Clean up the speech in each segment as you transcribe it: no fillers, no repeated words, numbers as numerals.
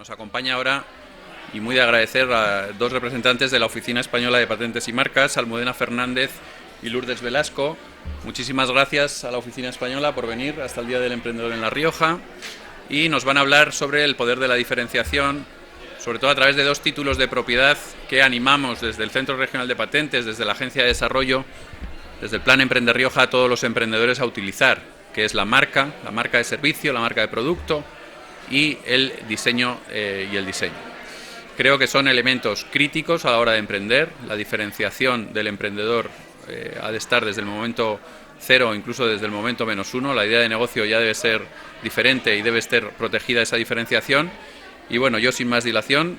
Nos acompaña ahora, y muy de agradecer, a dos representantes de la Oficina Española de Patentes y Marcas, Almudena Fernández y Lourdes Velasco. Muchísimas gracias a la Oficina Española por venir hasta el Día del Emprendedor en La Rioja, y nos van a hablar sobre el poder de la diferenciación, sobre todo a través de dos títulos de propiedad que animamos desde el Centro Regional de Patentes, desde la Agencia de Desarrollo, desde el Plan Emprender Rioja, a todos los emprendedores a utilizar, que es la marca de servicio, la marca de producto y el diseño y el diseño. Creo que son elementos críticos a la hora de emprender. La diferenciación del emprendedor ha de estar desde el momento cero, incluso desde el momento -1. La idea de negocio ya debe ser diferente y debe estar protegida esa diferenciación. Y bueno, yo sin más dilación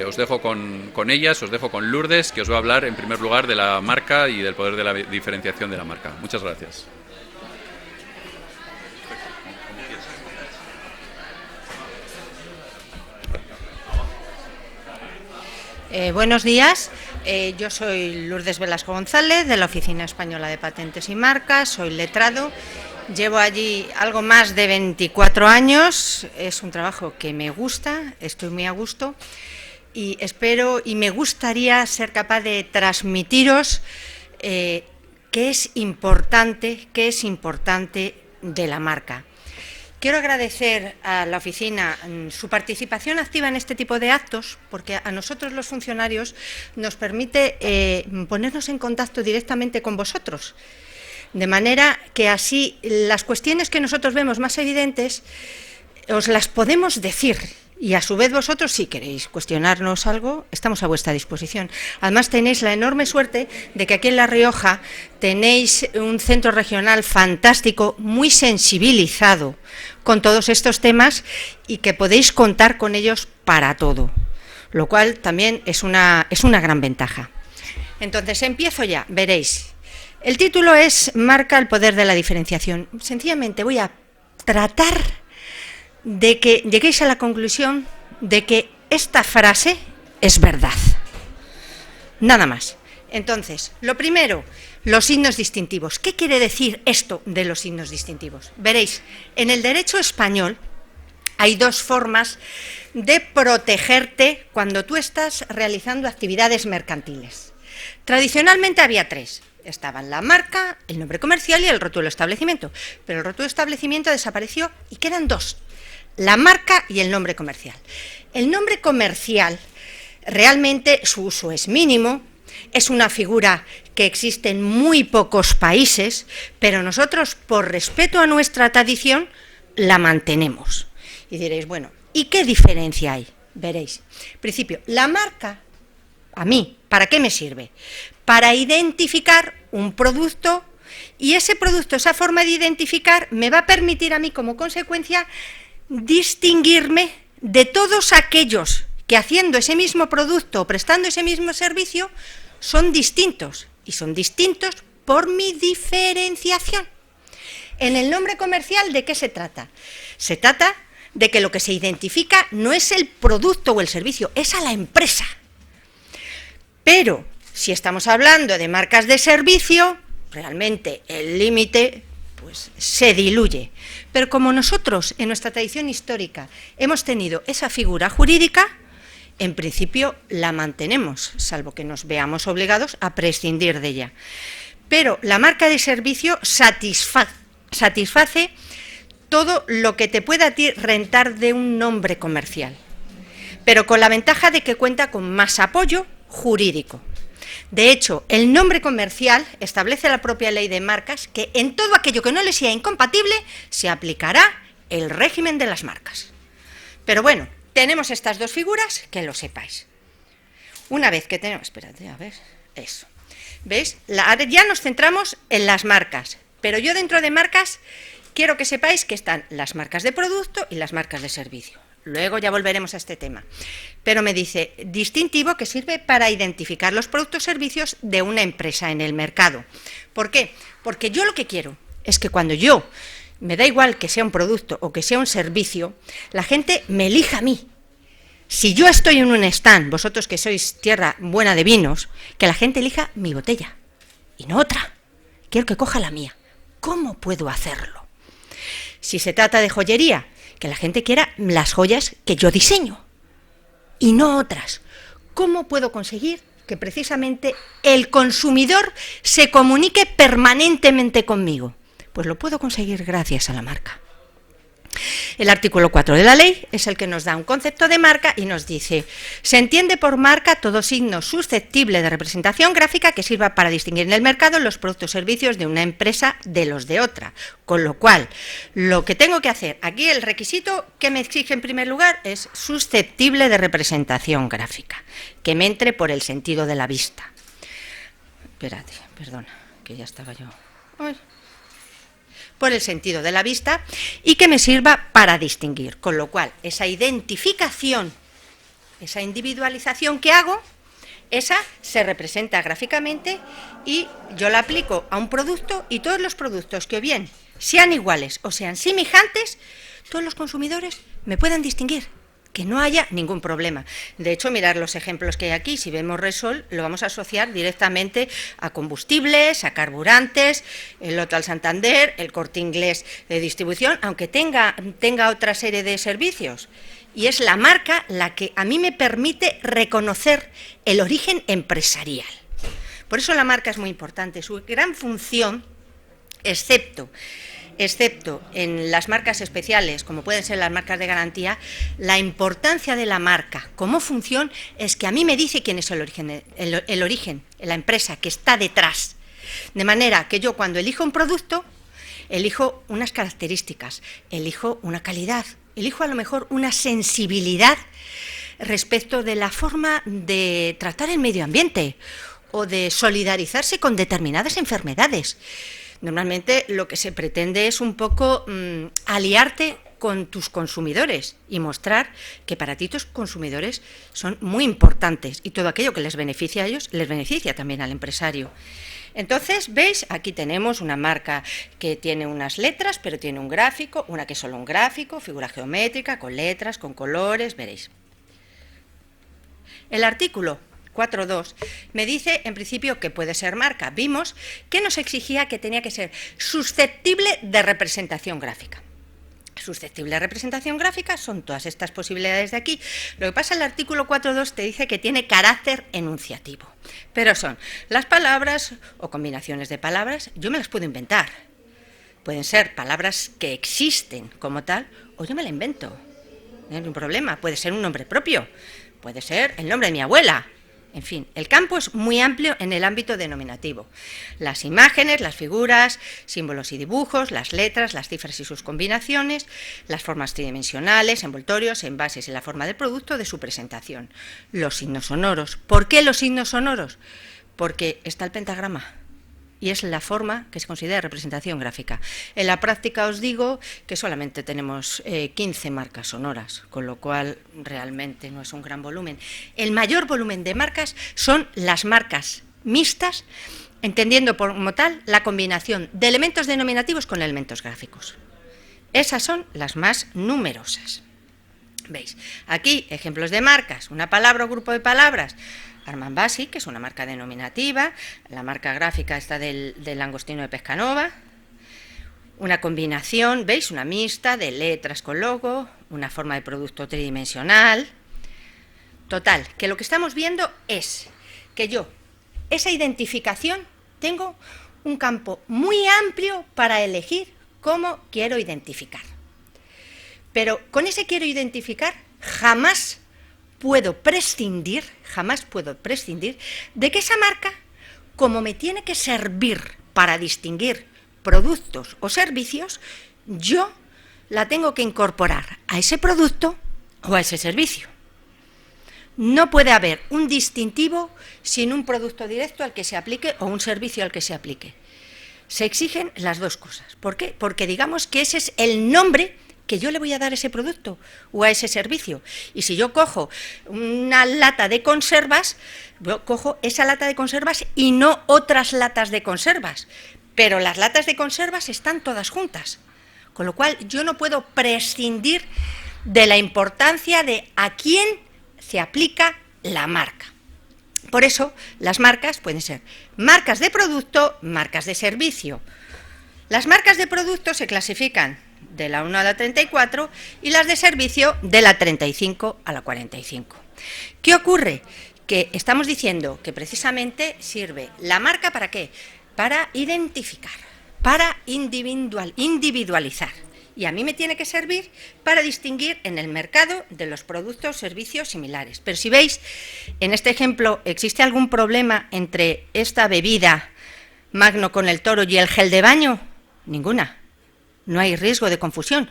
os dejo con ellas, os dejo con Lourdes, que os va a hablar en primer lugar de la marca y del poder de la diferenciación de la marca. Muchas gracias. Buenos días, yo soy Lourdes Velasco González, de la Oficina Española de Patentes y Marcas, soy letrado, llevo allí algo más de 24 años, es un trabajo que me gusta, estoy muy a gusto y espero y me gustaría ser capaz de transmitiros qué es importante de la marca. Quiero agradecer a la oficina su participación activa en este tipo de actos, porque a nosotros los funcionarios nos permite ponernos en contacto directamente con vosotros, de manera que así las cuestiones que nosotros vemos más evidentes os las podemos decir. Y a su vez vosotros, si queréis cuestionarnos algo, estamos a vuestra disposición. Además tenéis la enorme suerte de que aquí en La Rioja tenéis un centro regional fantástico, muy sensibilizado con todos estos temas y que podéis contar con ellos para todo, lo cual también es una gran ventaja. Entonces empiezo ya, veréis. El título es Marca, el poder de la diferenciación. Sencillamente voy a tratar de que lleguéis a la conclusión de que esta frase es verdad. Nada más. Entonces, lo primero, los signos distintivos. ¿Qué quiere decir esto de los signos distintivos? Veréis, en el derecho español hay dos formas de protegerte cuando tú estás realizando actividades mercantiles. Tradicionalmente había tres. Estaban la marca, el nombre comercial y el rótulo de establecimiento. Pero el rótulo de establecimiento desapareció y quedan dos: la marca y el nombre comercial. El nombre comercial, realmente su uso es mínimo, es una figura que existe en muy pocos países, pero nosotros, por respeto a nuestra tradición, la mantenemos. Y diréis, bueno, ¿y qué diferencia hay? Veréis. En principio, la marca, a mí, ¿para qué me sirve? Para identificar un producto, y ese producto, esa forma de identificar, me va a permitir a mí, como consecuencia, distinguirme de todos aquellos que haciendo ese mismo producto o prestando ese mismo servicio son distintos, y son distintos por mi diferenciación. En el nombre comercial, ¿de qué se trata? Se trata de que lo que se identifica no es el producto o el servicio, es a la empresa. Pero si estamos hablando de marcas de servicio, realmente el límite pues se diluye. Pero como nosotros, en nuestra tradición histórica, hemos tenido esa figura jurídica, en principio la mantenemos, salvo que nos veamos obligados a prescindir de ella. Pero la marca de servicio satisface todo lo que te pueda a ti rentar de un nombre comercial, pero con la ventaja de que cuenta con más apoyo jurídico. De hecho, el nombre comercial establece la propia ley de marcas que en todo aquello que no le sea incompatible se aplicará el régimen de las marcas. Pero bueno, tenemos estas dos figuras, que lo sepáis. Una vez que tenemos... Espérate, a ver, eso. ¿Veis? Ya nos centramos en las marcas, pero yo dentro de marcas quiero que sepáis que están las marcas de producto y las marcas de servicio. Luego ya volveremos a este tema. Pero me dice, distintivo que sirve para identificar los productos o servicios de una empresa en el mercado. ¿Por qué? Porque yo lo que quiero es que cuando yo, me da igual que sea un producto o que sea un servicio, la gente me elija a mí. Si yo estoy en un stand, vosotros que sois tierra buena de vinos, que la gente elija mi botella y no otra. Quiero que coja la mía. ¿Cómo puedo hacerlo? Si se trata de joyería, que la gente quiera las joyas que yo diseño y no otras. ¿Cómo puedo conseguir que precisamente el consumidor se comunique permanentemente conmigo? Pues lo puedo conseguir gracias a la marca. El artículo 4 de la ley es el que nos da un concepto de marca y nos dice: se entiende por marca todo signo susceptible de representación gráfica que sirva para distinguir en el mercado los productos o servicios de una empresa de los de otra. Con lo cual, lo que tengo que hacer, aquí el requisito que me exige en primer lugar es susceptible de representación gráfica, que me entre por el sentido de la vista. Espérate, perdona, que ya estaba yo... Ay. Por el sentido de la vista y que me sirva para distinguir, con lo cual esa identificación, esa individualización que hago, esa se representa gráficamente y yo la aplico a un producto y todos los productos que o bien sean iguales o sean semejantes, todos los consumidores me puedan distinguir, que no haya ningún problema. De hecho, mirar los ejemplos que hay aquí, si vemos Resol, lo vamos a asociar directamente a combustibles, a carburantes, el Loto Santander, el Corte Inglés de distribución, aunque tenga otra serie de servicios. Y es la marca la que a mí me permite reconocer el origen empresarial. Por eso la marca es muy importante. Su gran función, excepto en las marcas especiales, como pueden ser las marcas de garantía, la importancia de la marca como función es que a mí me dice quién es el origen, la empresa que está detrás. De manera que yo cuando elijo un producto, elijo unas características, elijo una calidad, elijo a lo mejor una sensibilidad respecto de la forma de tratar el medio ambiente o de solidarizarse con determinadas enfermedades. Normalmente lo que se pretende es un poco aliarte con tus consumidores y mostrar que para ti tus consumidores son muy importantes y todo aquello que les beneficia a ellos les beneficia también al empresario. Entonces, ¿veis? Aquí tenemos una marca que tiene unas letras, pero tiene un gráfico, una que es solo un gráfico, figura geométrica, con letras, con colores, veréis. El artículo 4.2 me dice, en principio, que puede ser marca. Vimos que nos exigía que tenía que ser susceptible de representación gráfica. Susceptible de representación gráfica son todas estas posibilidades de aquí. Lo que pasa, el artículo 4.2 te dice que tiene carácter enunciativo, pero son las palabras o combinaciones de palabras, yo me las puedo inventar. Pueden ser palabras que existen como tal, o yo me la invento. No hay ningún problema. Puede ser un nombre propio, puede ser el nombre de mi abuela. En fin, el campo es muy amplio en el ámbito denominativo. Las imágenes, las figuras, símbolos y dibujos, las letras, las cifras y sus combinaciones, las formas tridimensionales, envoltorios, envases y la forma del producto de su presentación. Los signos sonoros. ¿Por qué los signos sonoros? Porque está el pentagrama y es la forma que se considera representación gráfica. En la práctica os digo que solamente tenemos 15 marcas sonoras, con lo cual realmente no es un gran volumen. El mayor volumen de marcas son las marcas mixtas, entendiendo como tal la combinación de elementos denominativos con elementos gráficos. Esas son las más numerosas. ¿Veis? Aquí ejemplos de marcas, una palabra o grupo de palabras. Armand Basic, que es una marca denominativa, la marca gráfica está del langostino de Pescanova, una combinación, ¿veis? Una mixta de letras con logo, una forma de producto tridimensional. Total, que lo que estamos viendo es que yo, esa identificación, tengo un campo muy amplio para elegir cómo quiero identificar. Pero con ese quiero identificar jamás puedo prescindir de que esa marca, como me tiene que servir para distinguir productos o servicios, yo la tengo que incorporar a ese producto o a ese servicio. No puede haber un distintivo sin un producto directo al que se aplique o un servicio al que se aplique. Se exigen las dos cosas. ¿Por qué? Porque digamos que ese es el nombre que yo le voy a dar a ese producto o a ese servicio. Y si yo cojo una lata de conservas, yo cojo esa lata de conservas y no otras latas de conservas. Pero las latas de conservas están todas juntas. Con lo cual yo no puedo prescindir de la importancia de a quién se aplica la marca. Por eso las marcas pueden ser marcas de producto, marcas de servicio. Las marcas de producto se clasifican de la 1 a la 34 y las de servicio de la 35 a la 45. ¿Qué ocurre? Que estamos diciendo que precisamente sirve la marca ¿para qué? Para identificar, para individualizar. Y a mí me tiene que servir para distinguir en el mercado de los productos o servicios similares. Pero si veis, en este ejemplo, ¿existe algún problema entre esta bebida Magno con el Toro y el gel de baño? Ninguna. No hay riesgo de confusión.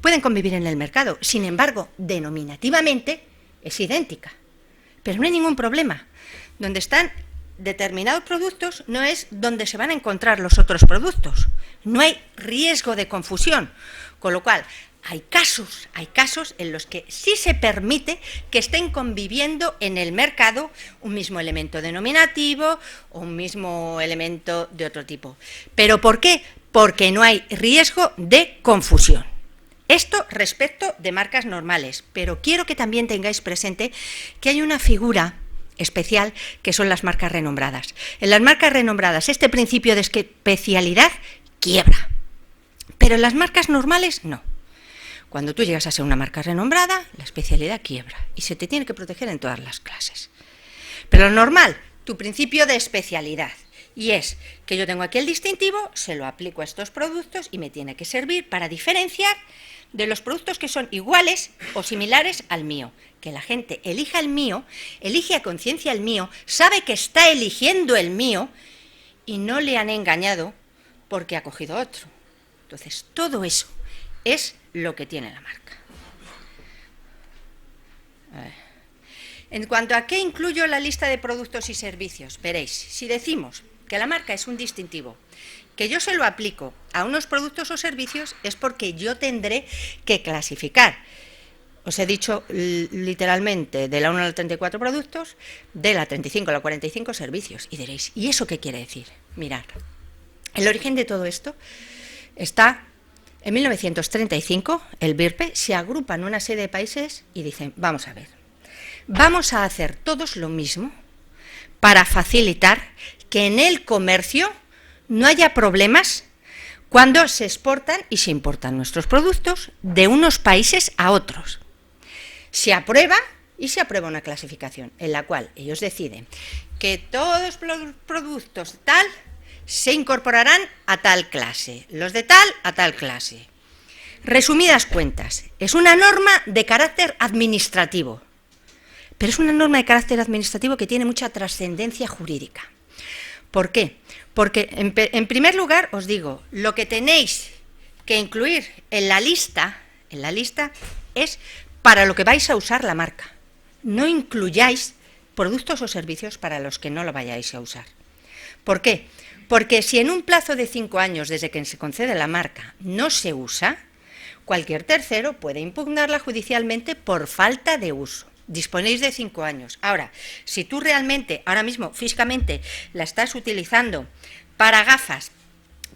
Pueden convivir en el mercado. Sin embargo, denominativamente es idéntica. Pero no hay ningún problema. Donde están determinados productos no es donde se van a encontrar los otros productos. No hay riesgo de confusión. Con lo cual, hay casos en los que sí se permite que estén conviviendo en el mercado un mismo elemento denominativo o un mismo elemento de otro tipo. ¿Pero por qué? Porque no hay riesgo de confusión. Esto respecto de marcas normales, pero quiero que también tengáis presente que hay una figura especial que son las marcas renombradas. En las marcas renombradas este principio de especialidad quiebra, pero en las marcas normales no. Cuando tú llegas a ser una marca renombrada, la especialidad quiebra y se te tiene que proteger en todas las clases. Pero lo normal, tu principio de especialidad, y es que yo tengo aquí el distintivo, se lo aplico a estos productos y me tiene que servir para diferenciar de los productos que son iguales o similares al mío. Que la gente elija el mío, elige a conciencia el mío, sabe que está eligiendo el mío y no le han engañado porque ha cogido otro. Entonces, todo eso es lo que tiene la marca. A ver. En cuanto a qué incluyo la lista de productos y servicios, veréis, si decimos que la marca es un distintivo, que yo se lo aplico a unos productos o servicios, es porque yo tendré que clasificar. Os he dicho literalmente de la 1 a la 34 productos, de la 35 a la 45 servicios. Y diréis, ¿y eso qué quiere decir? Mirad, el origen de todo esto está en 1935, el BIRPE se agrupa en una serie de países y dicen, vamos a ver, vamos a hacer todos lo mismo para facilitar que en el comercio no haya problemas cuando se exportan y se importan nuestros productos de unos países a otros. Se aprueba y se aprueba una clasificación en la cual ellos deciden que todos los productos tal se incorporarán a tal clase, los de tal a tal clase. Resumidas cuentas, es una norma de carácter administrativo, pero es una norma de carácter administrativo que tiene mucha trascendencia jurídica. ¿Por qué? Porque, en primer lugar, os digo, lo que tenéis que incluir en la lista es para lo que vais a usar la marca. No incluyáis productos o servicios para los que no lo vayáis a usar. ¿Por qué? Porque si en un plazo de 5 años desde que se concede la marca no se usa, cualquier tercero puede impugnarla judicialmente por falta de uso. Disponéis de 5 años. Ahora, si tú realmente, ahora mismo, físicamente, la estás utilizando para gafas,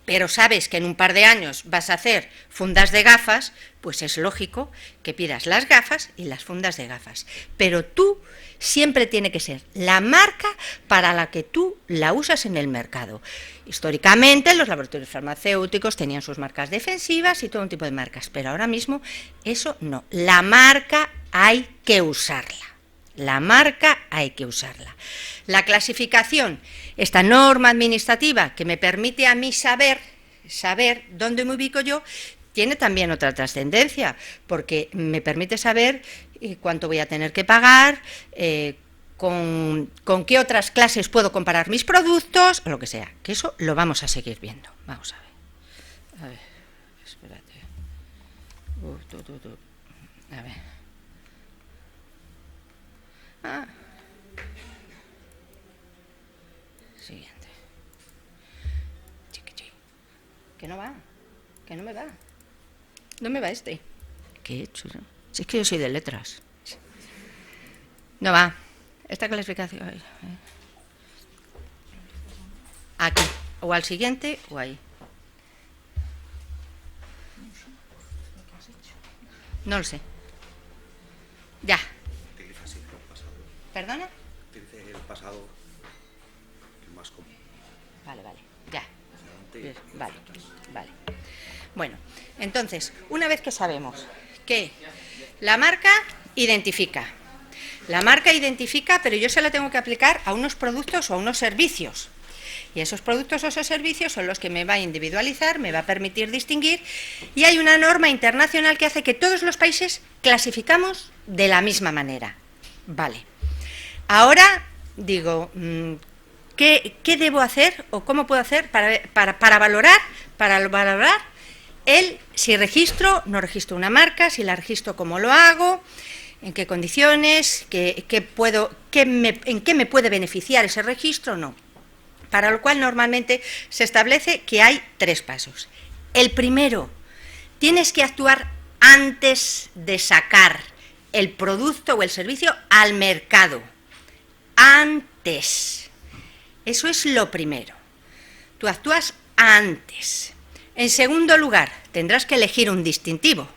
pero sabes que en un par de años vas a hacer fundas de gafas, pues es lógico que pidas las gafas y las fundas de gafas. Pero tú siempre tiene que ser la marca para la que tú la usas en el mercado. Históricamente los laboratorios farmacéuticos tenían sus marcas defensivas y todo un tipo de marcas, pero ahora mismo eso no. La marca hay que usarla. La marca hay que usarla. La clasificación, esta norma administrativa que me permite a mí saber dónde me ubico yo, tiene también otra trascendencia, porque me permite saber cuánto voy a tener que pagar, con qué otras clases puedo comparar mis productos, o lo que sea, que eso lo vamos a seguir viendo. Vamos a ver. A ver, espérate. A ver. Siguiente. Que no va, que no me va. No me va este. ¿Qué he hecho? Si es que yo soy de letras. No va. Esta clasificación. Aquí. O al siguiente o ahí. No lo sé. Ya. ¿Perdona? Utilice el pasado, el más común. Vale, ya. Vale. Bueno, entonces, una vez que sabemos que la marca identifica, pero yo se la tengo que aplicar a unos productos o a unos servicios. Y esos productos o esos servicios son los que me va a individualizar, me va a permitir distinguir, y hay una norma internacional que hace que todos los países clasificamos de la misma manera. Vale. Ahora digo, ¿qué debo hacer o cómo puedo hacer para valorar si registro, no registro una marca, si la registro, cómo lo hago, en qué condiciones, en qué me puede beneficiar ese registro o no? Para lo cual normalmente se establece que hay 3 pasos. El primero, tienes que actuar antes de sacar el producto o el servicio al mercado. Antes. Eso es lo primero. Tú actúas antes. En segundo lugar, tendrás que elegir un distintivo.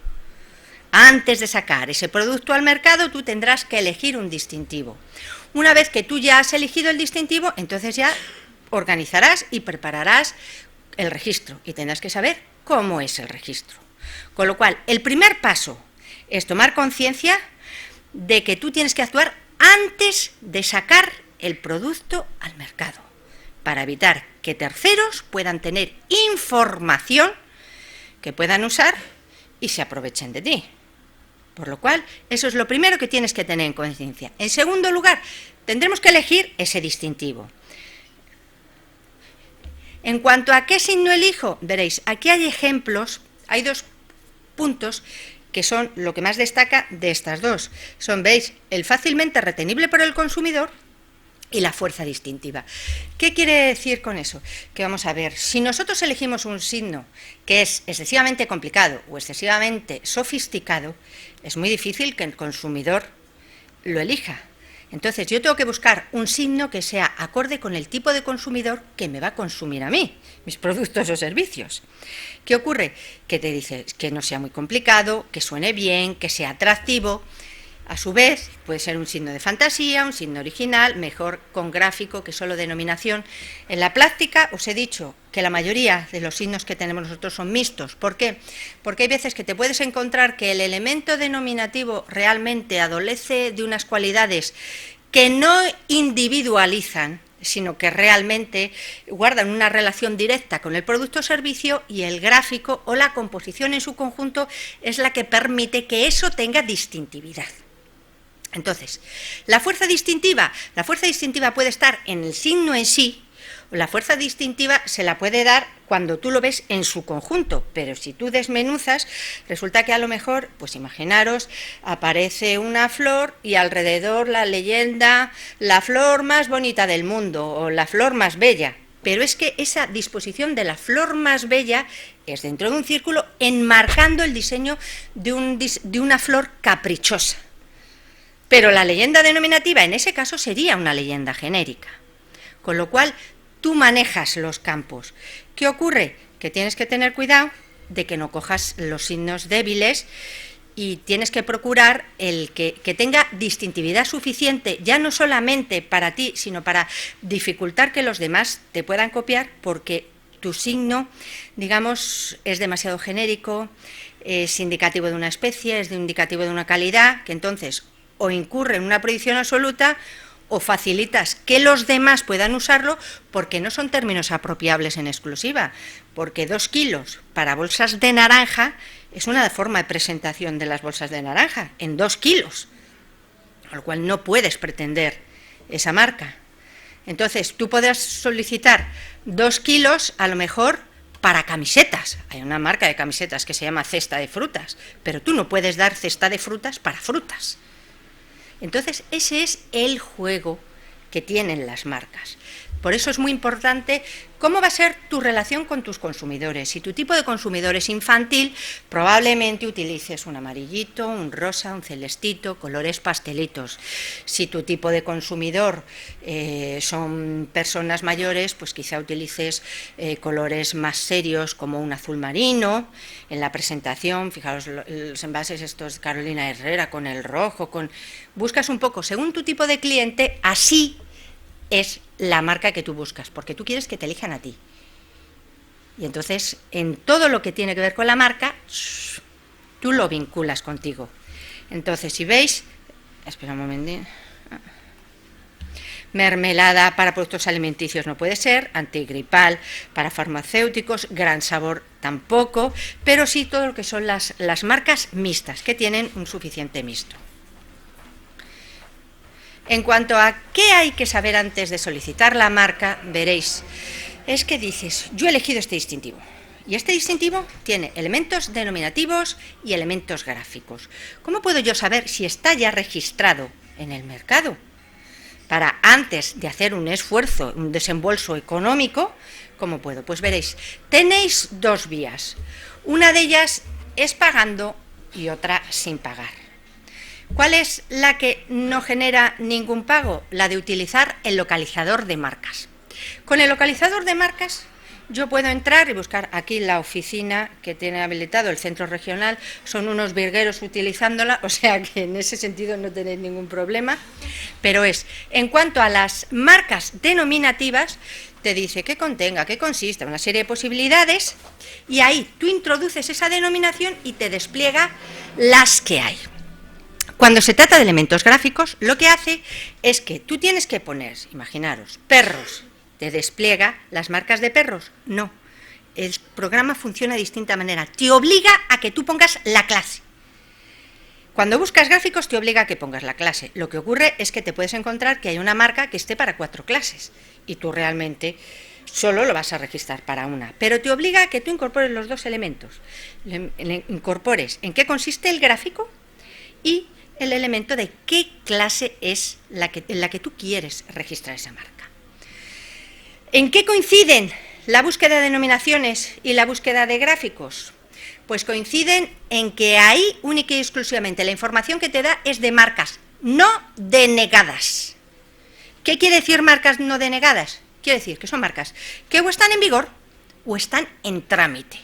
Antes de sacar ese producto al mercado, tú tendrás que elegir un distintivo. Una vez que tú ya has elegido el distintivo, entonces ya organizarás y prepararás el registro y tendrás que saber cómo es el registro. Con lo cual, el primer paso es tomar conciencia de que tú tienes que actuar antes de sacar el producto al mercado, para evitar que terceros puedan tener información que puedan usar y se aprovechen de ti. Por lo cual, eso es lo primero que tienes que tener en conciencia. En segundo lugar, tendremos que elegir ese distintivo. En cuanto a qué signo elijo, veréis, aquí hay ejemplos, hay 2 puntos que son lo que más destaca de estas 2. Son, veis, el fácilmente retenible por el consumidor y la fuerza distintiva. ¿Qué quiere decir con eso? Que vamos a ver, si nosotros elegimos un signo que es excesivamente complicado o excesivamente sofisticado, es muy difícil que el consumidor lo elija. Entonces yo tengo que buscar un signo que sea acorde con el tipo de consumidor que me va a consumir a mí, mis productos o servicios. ¿Qué ocurre? Que te dice que no sea muy complicado, que suene bien, que sea atractivo. A su vez, puede ser un signo de fantasía, un signo original, mejor con gráfico que solo denominación. En la práctica os he dicho que la mayoría de los signos que tenemos nosotros son mixtos. ¿Por qué? Porque hay veces que te puedes encontrar que el elemento denominativo realmente adolece de unas cualidades que no individualizan, sino que realmente guardan una relación directa con el producto o servicio, y el gráfico o la composición en su conjunto es la que permite que eso tenga distintividad. Entonces, la fuerza distintiva puede estar en el signo en sí, o la fuerza distintiva se la puede dar cuando tú lo ves en su conjunto, pero si tú desmenuzas, resulta que a lo mejor, pues imaginaros, aparece una flor y alrededor la leyenda, la flor más bonita del mundo, o la flor más bella. Pero es que esa disposición de la flor más bella es dentro de un círculo enmarcando el diseño de una flor caprichosa. Pero la leyenda denominativa en ese caso sería una leyenda genérica. Con lo cual, tú manejas los campos. ¿Qué ocurre? Que tienes que tener cuidado de que no cojas los signos débiles y tienes que procurar que tenga distintividad suficiente, ya no solamente para ti, sino para dificultar que los demás te puedan copiar, porque tu signo, digamos, es demasiado genérico, es indicativo de una especie, es indicativo de una calidad, que entonces o incurre en una prohibición absoluta o facilitas que los demás puedan usarlo, porque no son términos apropiables en exclusiva, porque 2 kilos para bolsas de naranja es una forma de presentación de las bolsas de naranja, en 2 kilos, con lo cual no puedes pretender esa marca. Entonces, tú podrás solicitar 2 kilos a lo mejor para camisetas. Hay una marca de camisetas que se llama cesta de frutas, pero tú no puedes dar cesta de frutas para frutas. Entonces, ese es el juego que tienen las marcas. Por eso es muy importante cómo va a ser tu relación con tus consumidores. Si tu tipo de consumidor es infantil, probablemente utilices un amarillito, un rosa, un celestito, colores pastelitos. Si tu tipo de consumidor son personas mayores, pues quizá utilices colores más serios como un azul marino. En la presentación, fijaros los envases estos de Carolina Herrera con el rojo, buscas un poco según tu tipo de cliente, así es la marca que tú buscas, porque tú quieres que te elijan a ti. Y entonces, en todo lo que tiene que ver con la marca, tú lo vinculas contigo. Entonces, si veis, espera un momentito, mermelada para productos alimenticios no puede ser, antigripal para farmacéuticos, gran sabor tampoco, pero sí todo lo que son las marcas mixtas, que tienen un suficiente mixto. En cuanto a qué hay que saber antes de solicitar la marca, veréis, es que dices, yo he elegido este distintivo, y este distintivo tiene elementos denominativos y elementos gráficos. ¿Cómo puedo yo saber si está ya registrado en el mercado? Para antes de hacer un esfuerzo, un desembolso económico, ¿cómo puedo? Pues veréis, tenéis dos vías. Una de ellas es pagando y otra sin pagar. ¿Cuál es la que no genera ningún pago? La de utilizar el localizador de marcas. Con el localizador de marcas yo puedo entrar y buscar aquí la oficina que tiene habilitado el centro regional, son unos virgueros utilizándola, o sea que en ese sentido no tenéis ningún problema, pero en cuanto a las marcas denominativas, te dice qué contenga, qué consiste, una serie de posibilidades, y ahí tú introduces esa denominación y te despliega las que hay. Cuando se trata de elementos gráficos, lo que hace es que tú tienes que poner, imaginaros, perros, ¿te despliega las marcas de perros? No. El programa funciona de distinta manera. Te obliga a que tú pongas la clase. Cuando buscas gráficos te obliga a que pongas la clase. Lo que ocurre es que te puedes encontrar que hay una marca que esté para 4 clases y tú realmente solo lo vas a registrar para una. Pero te obliga a que tú incorpores los dos elementos. Incorpores en qué consiste el gráfico y el elemento de qué clase es en la que tú quieres registrar esa marca. ¿En qué coinciden la búsqueda de denominaciones y la búsqueda de gráficos? Pues coinciden en que ahí única y exclusivamente la información que te da es de marcas no denegadas. ¿Qué quiere decir marcas no denegadas? Quiere decir que son marcas que o están en vigor o están en trámite,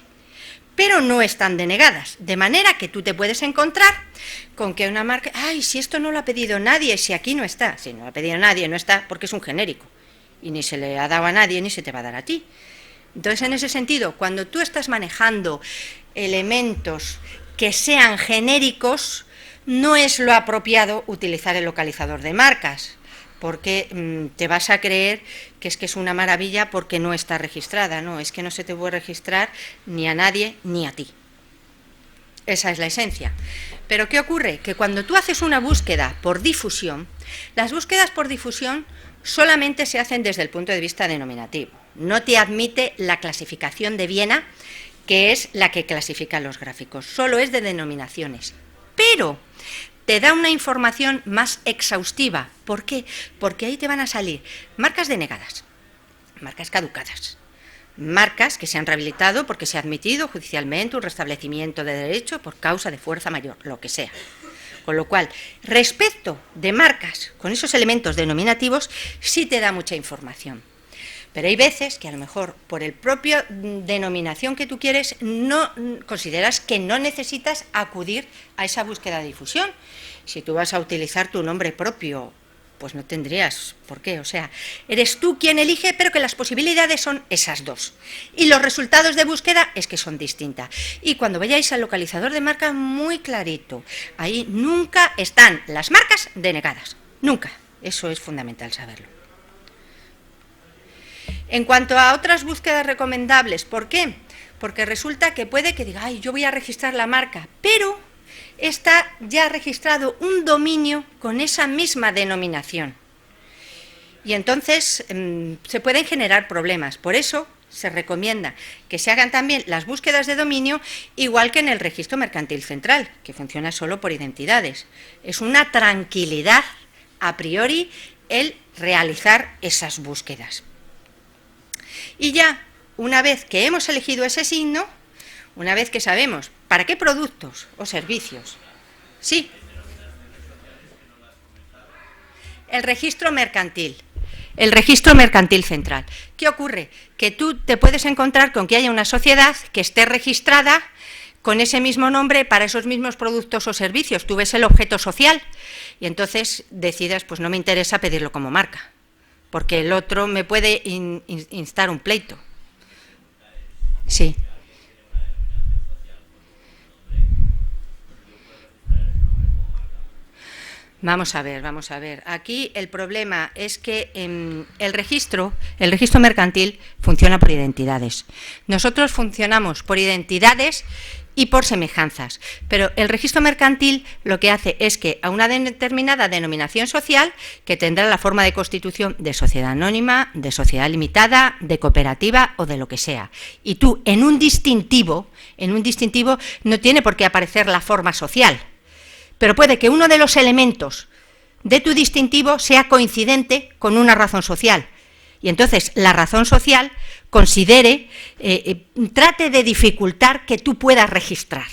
pero no están denegadas, de manera que tú te puedes encontrar con que una marca, ay, si esto no lo ha pedido nadie, si aquí no está, si no lo ha pedido nadie, no está, porque es un genérico. Y ni se le ha dado a nadie, ni se te va a dar a ti. Entonces, en ese sentido, cuando tú estás manejando elementos que sean genéricos, no es lo apropiado utilizar el localizador de marcas, porque te vas a creer que es una maravilla porque no está registrada. No, es que no se te puede registrar ni a nadie ni a ti. Esa es la esencia. Pero ¿qué ocurre? Que cuando tú haces una búsqueda por difusión, las búsquedas por difusión solamente se hacen desde el punto de vista denominativo. No te admite la clasificación de Viena, que es la que clasifica los gráficos. Solo es de denominaciones. Pero te da una información más exhaustiva. ¿Por qué? Porque ahí te van a salir marcas denegadas, marcas caducadas, marcas que se han rehabilitado porque se ha admitido judicialmente un restablecimiento de derecho por causa de fuerza mayor, lo que sea. Con lo cual, respecto de marcas con esos elementos denominativos, sí te da mucha información. Pero hay veces que a lo mejor por el propio denominación que tú quieres, no consideras que no necesitas acudir a esa búsqueda de difusión. Si tú vas a utilizar tu nombre propio, pues no tendrías por qué. O sea, eres tú quien elige, pero que las posibilidades son esas dos. Y los resultados de búsqueda es que son distintas. Y cuando vayáis al localizador de marca, muy clarito, ahí nunca están las marcas denegadas. Nunca. Eso es fundamental saberlo. En cuanto a otras búsquedas recomendables, ¿por qué? Porque resulta que puede que diga, ay, yo voy a registrar la marca, pero está ya registrado un dominio con esa misma denominación. Y entonces se pueden generar problemas. Por eso se recomienda que se hagan también las búsquedas de dominio, igual que en el registro mercantil central, que funciona solo por identidades. Es una tranquilidad a priori el realizar esas búsquedas. Y ya, una vez que hemos elegido ese signo, una vez que sabemos para qué productos o servicios, sí, el registro mercantil central. ¿Qué ocurre? Que tú te puedes encontrar con que haya una sociedad que esté registrada con ese mismo nombre para esos mismos productos o servicios. Tú ves el objeto social y entonces decidas, pues no me interesa pedirlo como marca, porque el otro me puede instar un pleito. Sí. Vamos a ver. Aquí el problema es que el registro mercantil funciona por identidades. Nosotros funcionamos por identidades y por semejanzas, pero el registro mercantil lo que hace es que a una determinada denominación social, que tendrá la forma de constitución de sociedad anónima, de sociedad limitada, de cooperativa o de lo que sea, y tú en un distintivo no tiene por qué aparecer la forma social, pero puede que uno de los elementos de tu distintivo sea coincidente con una razón social. Y entonces la razón social trate de dificultar que tú puedas registrar.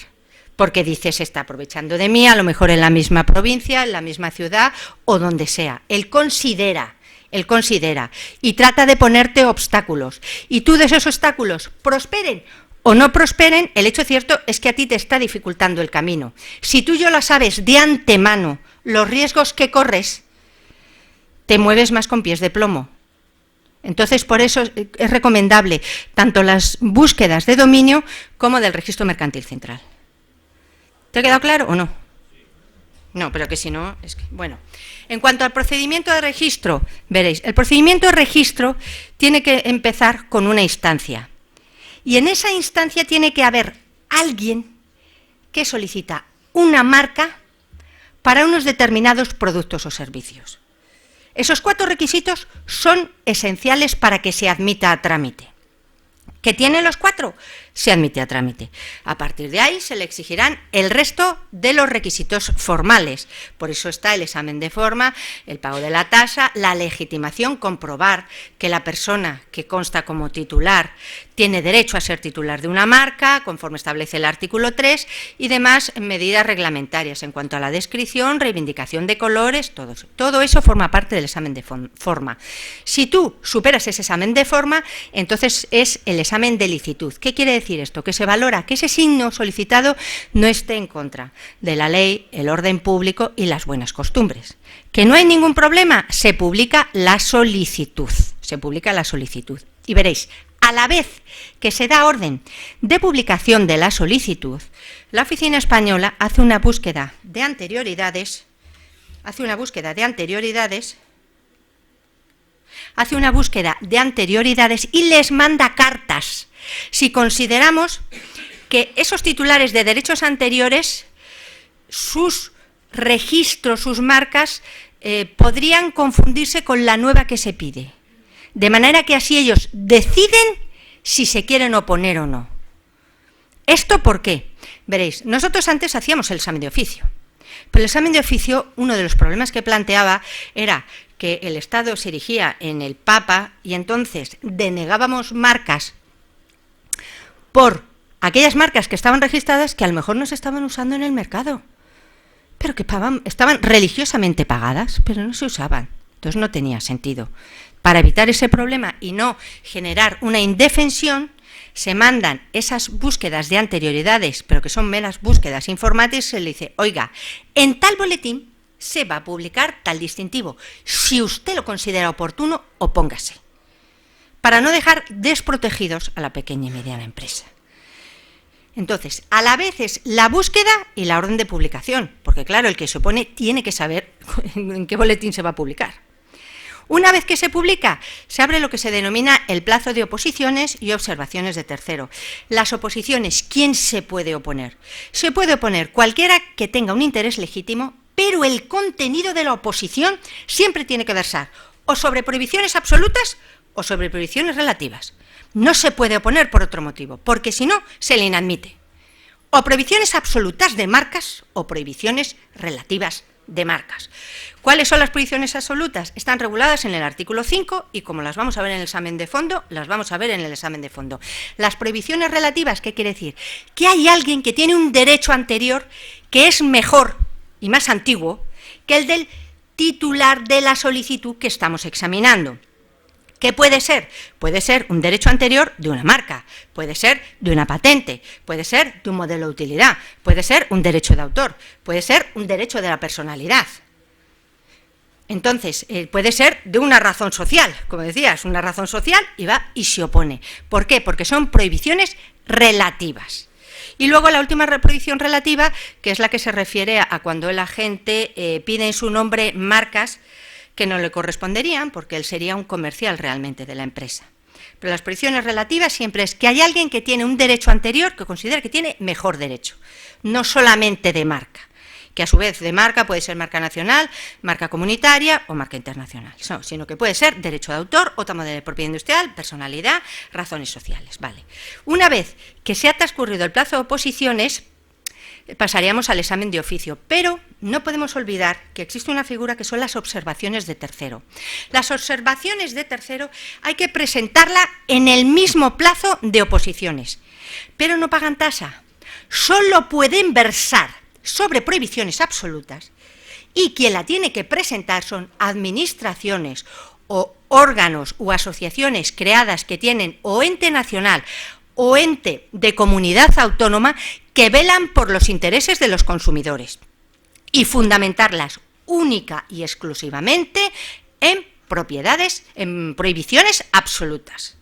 Porque dices, se está aprovechando de mí, a lo mejor en la misma provincia, en la misma ciudad o donde sea. Él considera y trata de ponerte obstáculos. Y tú de esos obstáculos prosperen o no prosperen, el hecho cierto es que a ti te está dificultando el camino. Si tú ya lo sabes de antemano, los riesgos que corres, te mueves más con pies de plomo. Entonces, por eso es recomendable tanto las búsquedas de dominio como del registro mercantil central. ¿Te ha quedado claro o no? No, pero que si no, es que... Bueno, en cuanto al procedimiento de registro, veréis, el procedimiento de registro tiene que empezar con una instancia. Y en esa instancia tiene que haber alguien que solicita una marca para unos determinados productos o servicios. Esos 4 requisitos son esenciales para que se admita a trámite. ¿Qué tienen los 4? Se admite a trámite. A partir de ahí se le exigirán el resto de los requisitos formales. Por eso está el examen de forma, el pago de la tasa, la legitimación, comprobar que la persona que consta como titular tiene derecho a ser titular de una marca, conforme establece el artículo 3, y demás medidas reglamentarias en cuanto a la descripción, reivindicación de colores, todo eso forma parte del examen de forma. Si tú superas ese examen de forma, entonces es el examen de licitud. ¿Qué quiere decir esto? Que se valora que ese signo solicitado no esté en contra de la ley, el orden público y las buenas costumbres. ¿Que no hay ningún problema? Se publica la solicitud. Y veréis, a la vez que se da orden de publicación de la solicitud, la Oficina Española hace una búsqueda de anterioridades, y les manda cartas. Si consideramos que esos titulares de derechos anteriores, sus registros, sus marcas, podrían confundirse con la nueva que se pide. De manera que así ellos deciden si se quieren oponer o no. ¿Esto por qué? Veréis, nosotros antes hacíamos el examen de oficio, pero el examen de oficio, uno de los problemas que planteaba era que el Estado se erigía en el Papa y entonces denegábamos marcas por aquellas marcas que estaban registradas que a lo mejor no se estaban usando en el mercado, pero que estaban religiosamente pagadas, pero no se usaban. Entonces no tenía sentido. Para evitar ese problema y no generar una indefensión, se mandan esas búsquedas de anterioridades, pero que son meras búsquedas informáticas, se le dice, oiga, en tal boletín se va a publicar tal distintivo. Si usted lo considera oportuno, opóngase. Para no dejar desprotegidos a la pequeña y mediana empresa. Entonces, a la vez es la búsqueda y la orden de publicación, porque claro, el que se opone tiene que saber en qué boletín se va a publicar. Una vez que se publica, se abre lo que se denomina el plazo de oposiciones y observaciones de tercero. Las oposiciones, ¿quién se puede oponer? Se puede oponer cualquiera que tenga un interés legítimo, pero el contenido de la oposición siempre tiene que versar o sobre prohibiciones absolutas o sobre prohibiciones relativas. No se puede oponer por otro motivo, porque si no, se le inadmite. O prohibiciones absolutas de marcas o prohibiciones relativas de marcas. ¿Cuáles son las prohibiciones absolutas? Están reguladas en el artículo 5 y como las vamos a ver en el examen de fondo, las vamos a ver en el examen de fondo. Las prohibiciones relativas, ¿qué quiere decir? Que hay alguien que tiene un derecho anterior que es mejor y más antiguo que el del titular de la solicitud que estamos examinando. ¿Qué puede ser? Puede ser un derecho anterior de una marca, puede ser de una patente, puede ser de un modelo de utilidad, puede ser un derecho de autor, puede ser un derecho de la personalidad. Entonces, puede ser de una razón social, como decías, una razón social y va y se opone. ¿Por qué? Porque son prohibiciones relativas. Y luego la última prohibición relativa, que es la que se refiere a cuando el agente pide en su nombre marcas que no le corresponderían, porque él sería un comercial realmente de la empresa. Pero las prohibiciones relativas siempre es que hay alguien que tiene un derecho anterior que considera que tiene mejor derecho, no solamente de marca, que a su vez de marca puede ser marca nacional, marca comunitaria o marca internacional, no, sino que puede ser derecho de autor, otra modelo de propiedad industrial, personalidad, razones sociales. Vale. Una vez que se ha transcurrido el plazo de oposiciones, pasaríamos al examen de oficio, pero no podemos olvidar que existe una figura que son las observaciones de tercero. Las observaciones de tercero hay que presentarla en el mismo plazo de oposiciones, pero no pagan tasa, solo pueden versar sobre prohibiciones absolutas y quien la tiene que presentar son administraciones o órganos u asociaciones creadas que tienen o ente nacional o ente de comunidad autónoma que velan por los intereses de los consumidores y fundamentarlas única y exclusivamente en prohibiciones absolutas.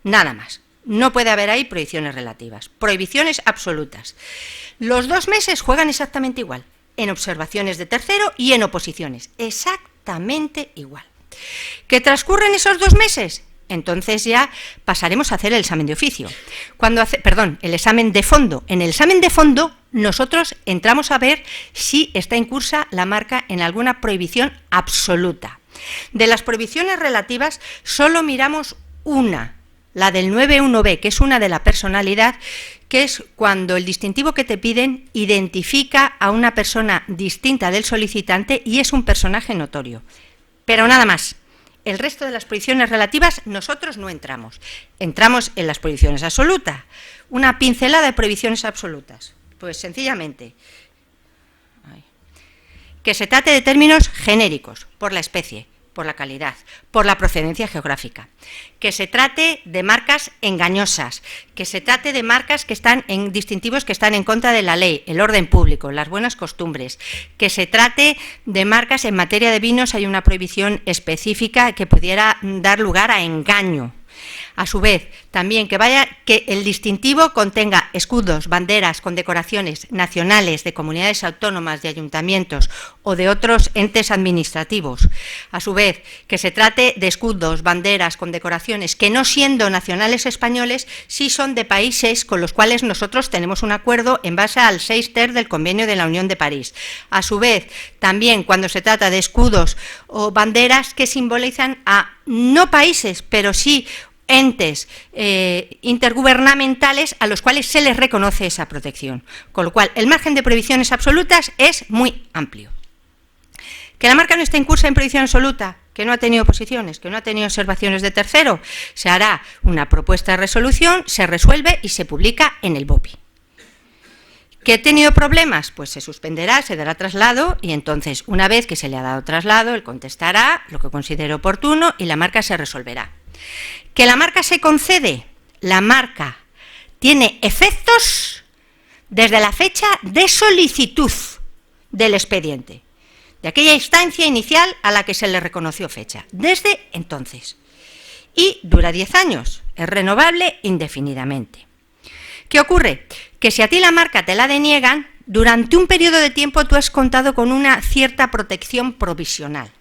Nada más. No puede haber ahí prohibiciones relativas. Prohibiciones absolutas. Los 2 meses juegan exactamente igual, en observaciones de tercero y en oposiciones. Exactamente igual. ¿Que transcurren esos 2 meses? Entonces ya pasaremos a hacer el examen de oficio. El examen de fondo. En el examen de fondo nosotros entramos a ver si está incursa la marca en alguna prohibición absoluta. De las prohibiciones relativas solo miramos una, la del 9.1b, que es una de la personalidad, que es cuando el distintivo que te piden identifica a una persona distinta del solicitante y es un personaje notorio. Pero nada más. El resto de las prohibiciones relativas nosotros no entramos. Entramos en las prohibiciones absolutas. Una pincelada de prohibiciones absolutas. Pues sencillamente, que se trate de términos genéricos, por la especie, por la calidad, por la procedencia geográfica, que se trate de marcas engañosas, que se trate de marcas que están en distintivos que están en contra de la ley, el orden público, las buenas costumbres, que se trate de marcas en materia de vinos, hay una prohibición específica que pudiera dar lugar a engaño. A su vez, también que el distintivo contenga escudos, banderas, condecoraciones nacionales de comunidades autónomas, de ayuntamientos o de otros entes administrativos. A su vez, que se trate de escudos, banderas, condecoraciones que no siendo nacionales españoles, sí son de países con los cuales nosotros tenemos un acuerdo en base al 6 ter del Convenio de la Unión de París. A su vez, también cuando se trata de escudos o banderas que simbolizan a no países, pero sí entes intergubernamentales a los cuales se les reconoce esa protección. Con lo cual, el margen de prohibiciones absolutas es muy amplio. ¿Que la marca no está incursa en prohibición absoluta? ¿Que no ha tenido oposiciones? ¿Que no ha tenido observaciones de tercero? Se hará una propuesta de resolución, se resuelve y se publica en el BOPI. ¿Que he tenido problemas? Pues se suspenderá, se dará traslado y entonces, una vez que se le ha dado traslado, él contestará lo que considere oportuno y la marca se resolverá. ¿Que la marca se concede? La marca tiene efectos desde la fecha de solicitud del expediente, de aquella instancia inicial a la que se le reconoció fecha, desde entonces. Y dura 10 años, es renovable indefinidamente. ¿Qué ocurre? Que si a ti la marca te la deniegan, durante un periodo de tiempo tú has contado con una cierta protección provisional.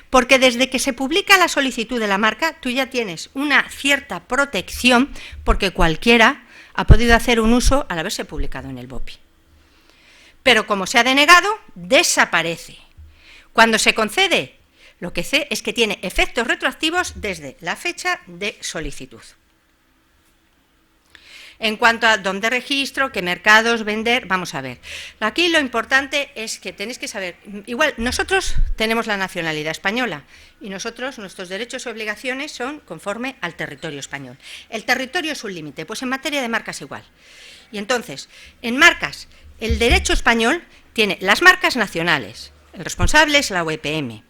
Porque desde que se publica la solicitud de la marca, tú ya tienes una cierta protección porque cualquiera ha podido hacer un uso al haberse publicado en el BOPI. Pero como se ha denegado, desaparece. Cuando se concede, lo que sé es que tiene efectos retroactivos desde la fecha de solicitud. En cuanto a dónde registro, qué mercados vender, vamos a ver. Aquí lo importante es que tenéis que saber, igual nosotros tenemos la nacionalidad española y nuestros derechos y obligaciones son conforme al territorio español. El territorio es un límite, pues en materia de marcas igual. Y entonces, en marcas, el derecho español tiene las marcas nacionales, el responsable es la UEPM.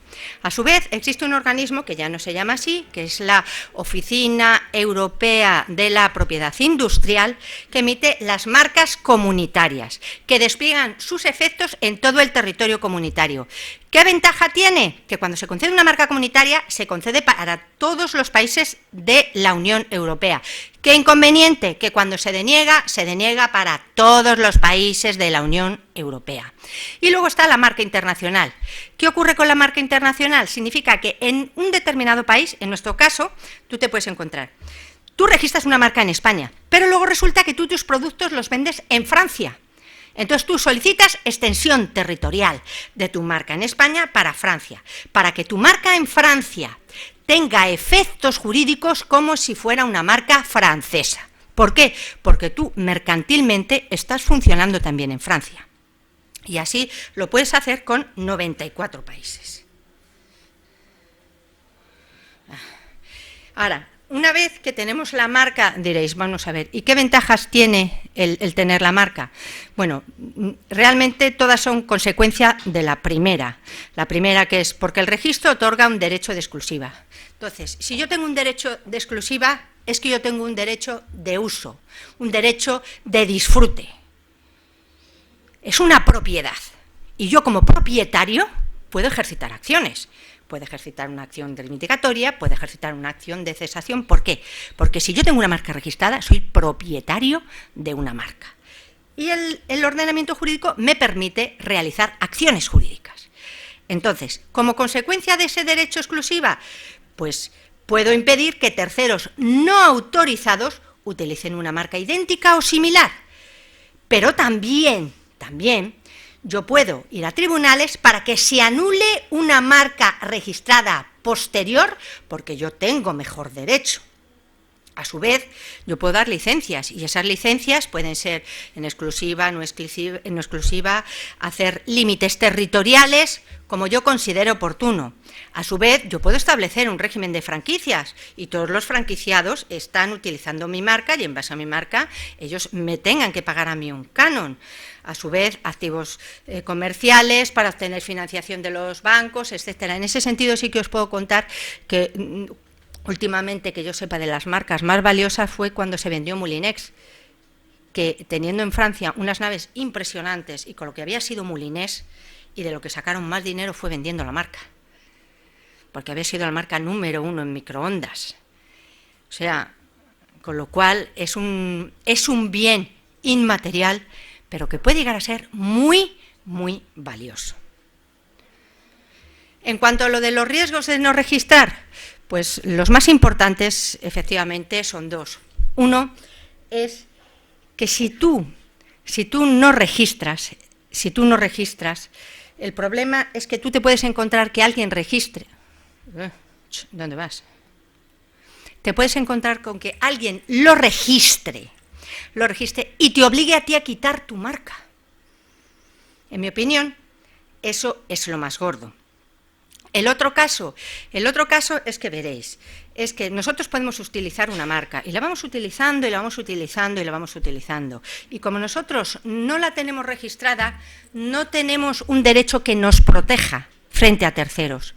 A su vez, existe un organismo que ya no se llama así, que es la Oficina Europea de la Propiedad Industrial, que emite las marcas comunitarias, que despliegan sus efectos en todo el territorio comunitario. ¿Qué ventaja tiene? Que cuando se concede una marca comunitaria, se concede para todos los países de la Unión Europea. ¿Qué inconveniente? Que cuando se deniega para todos los países de la Unión Europea. Y luego está la marca internacional. ¿Qué ocurre con la marca internacional? Significa que en un determinado país, en nuestro caso, tú te puedes encontrar. Tú registras una marca en España, pero luego resulta que tú tus productos los vendes en Francia. Entonces tú solicitas extensión territorial de tu marca en España para Francia, para que tu marca en Francia tenga efectos jurídicos como si fuera una marca francesa. ¿Por qué? Porque tú mercantilmente estás funcionando también en Francia. Y así lo puedes hacer con 94 países. Ahora, una vez que tenemos la marca, diréis, vamos a ver, ¿y qué ventajas tiene el tener la marca? Bueno, realmente todas son consecuencia de la primera. La primera, que es porque el registro otorga un derecho de exclusiva. Entonces, si yo tengo un derecho de exclusiva, es que yo tengo un derecho de uso, un derecho de disfrute. Es una propiedad. Y yo como propietario puedo ejercitar acciones. Puede ejercitar una acción reivindicatoria, puede ejercitar una acción de cesación. ¿Por qué? Porque si yo tengo una marca registrada, soy propietario de una marca. Y el ordenamiento jurídico me permite realizar acciones jurídicas. Entonces, como consecuencia de ese derecho exclusiva, pues puedo impedir que terceros no autorizados utilicen una marca idéntica o similar. Pero también yo puedo ir a tribunales para que se anule una marca registrada posterior, porque yo tengo mejor derecho. A su vez, yo puedo dar licencias, y esas licencias pueden ser en exclusiva, no exclusiva, hacer límites territoriales, como yo considero oportuno. A su vez, yo puedo establecer un régimen de franquicias, y todos los franquiciados están utilizando mi marca, y en base a mi marca, ellos me tengan que pagar a mí un canon. A su vez, activos comerciales para obtener financiación de los bancos, etcétera. En ese sentido sí que os puedo contar que últimamente, que yo sepa, de las marcas más valiosas fue cuando se vendió Moulinex, que teniendo en Francia unas naves impresionantes y con lo que había sido Moulinex, y de lo que sacaron más dinero fue vendiendo la marca, porque había sido la marca número 1 en microondas. O sea, con lo cual es un bien inmaterial, pero que puede llegar a ser muy, muy valioso. En cuanto a lo de los riesgos de no registrar, pues los más importantes, efectivamente, son dos. Uno es que si tú no registras, el problema es que tú te puedes encontrar que alguien registre. ¿Dónde vas? Te puedes encontrar con que alguien lo registre y te obligue a ti a quitar tu marca. En mi opinión, eso es lo más gordo. El otro caso es que veréis, es que nosotros podemos utilizar una marca y la vamos utilizando y la vamos utilizando y la vamos utilizando. Y como nosotros no la tenemos registrada, no tenemos un derecho que nos proteja frente a terceros.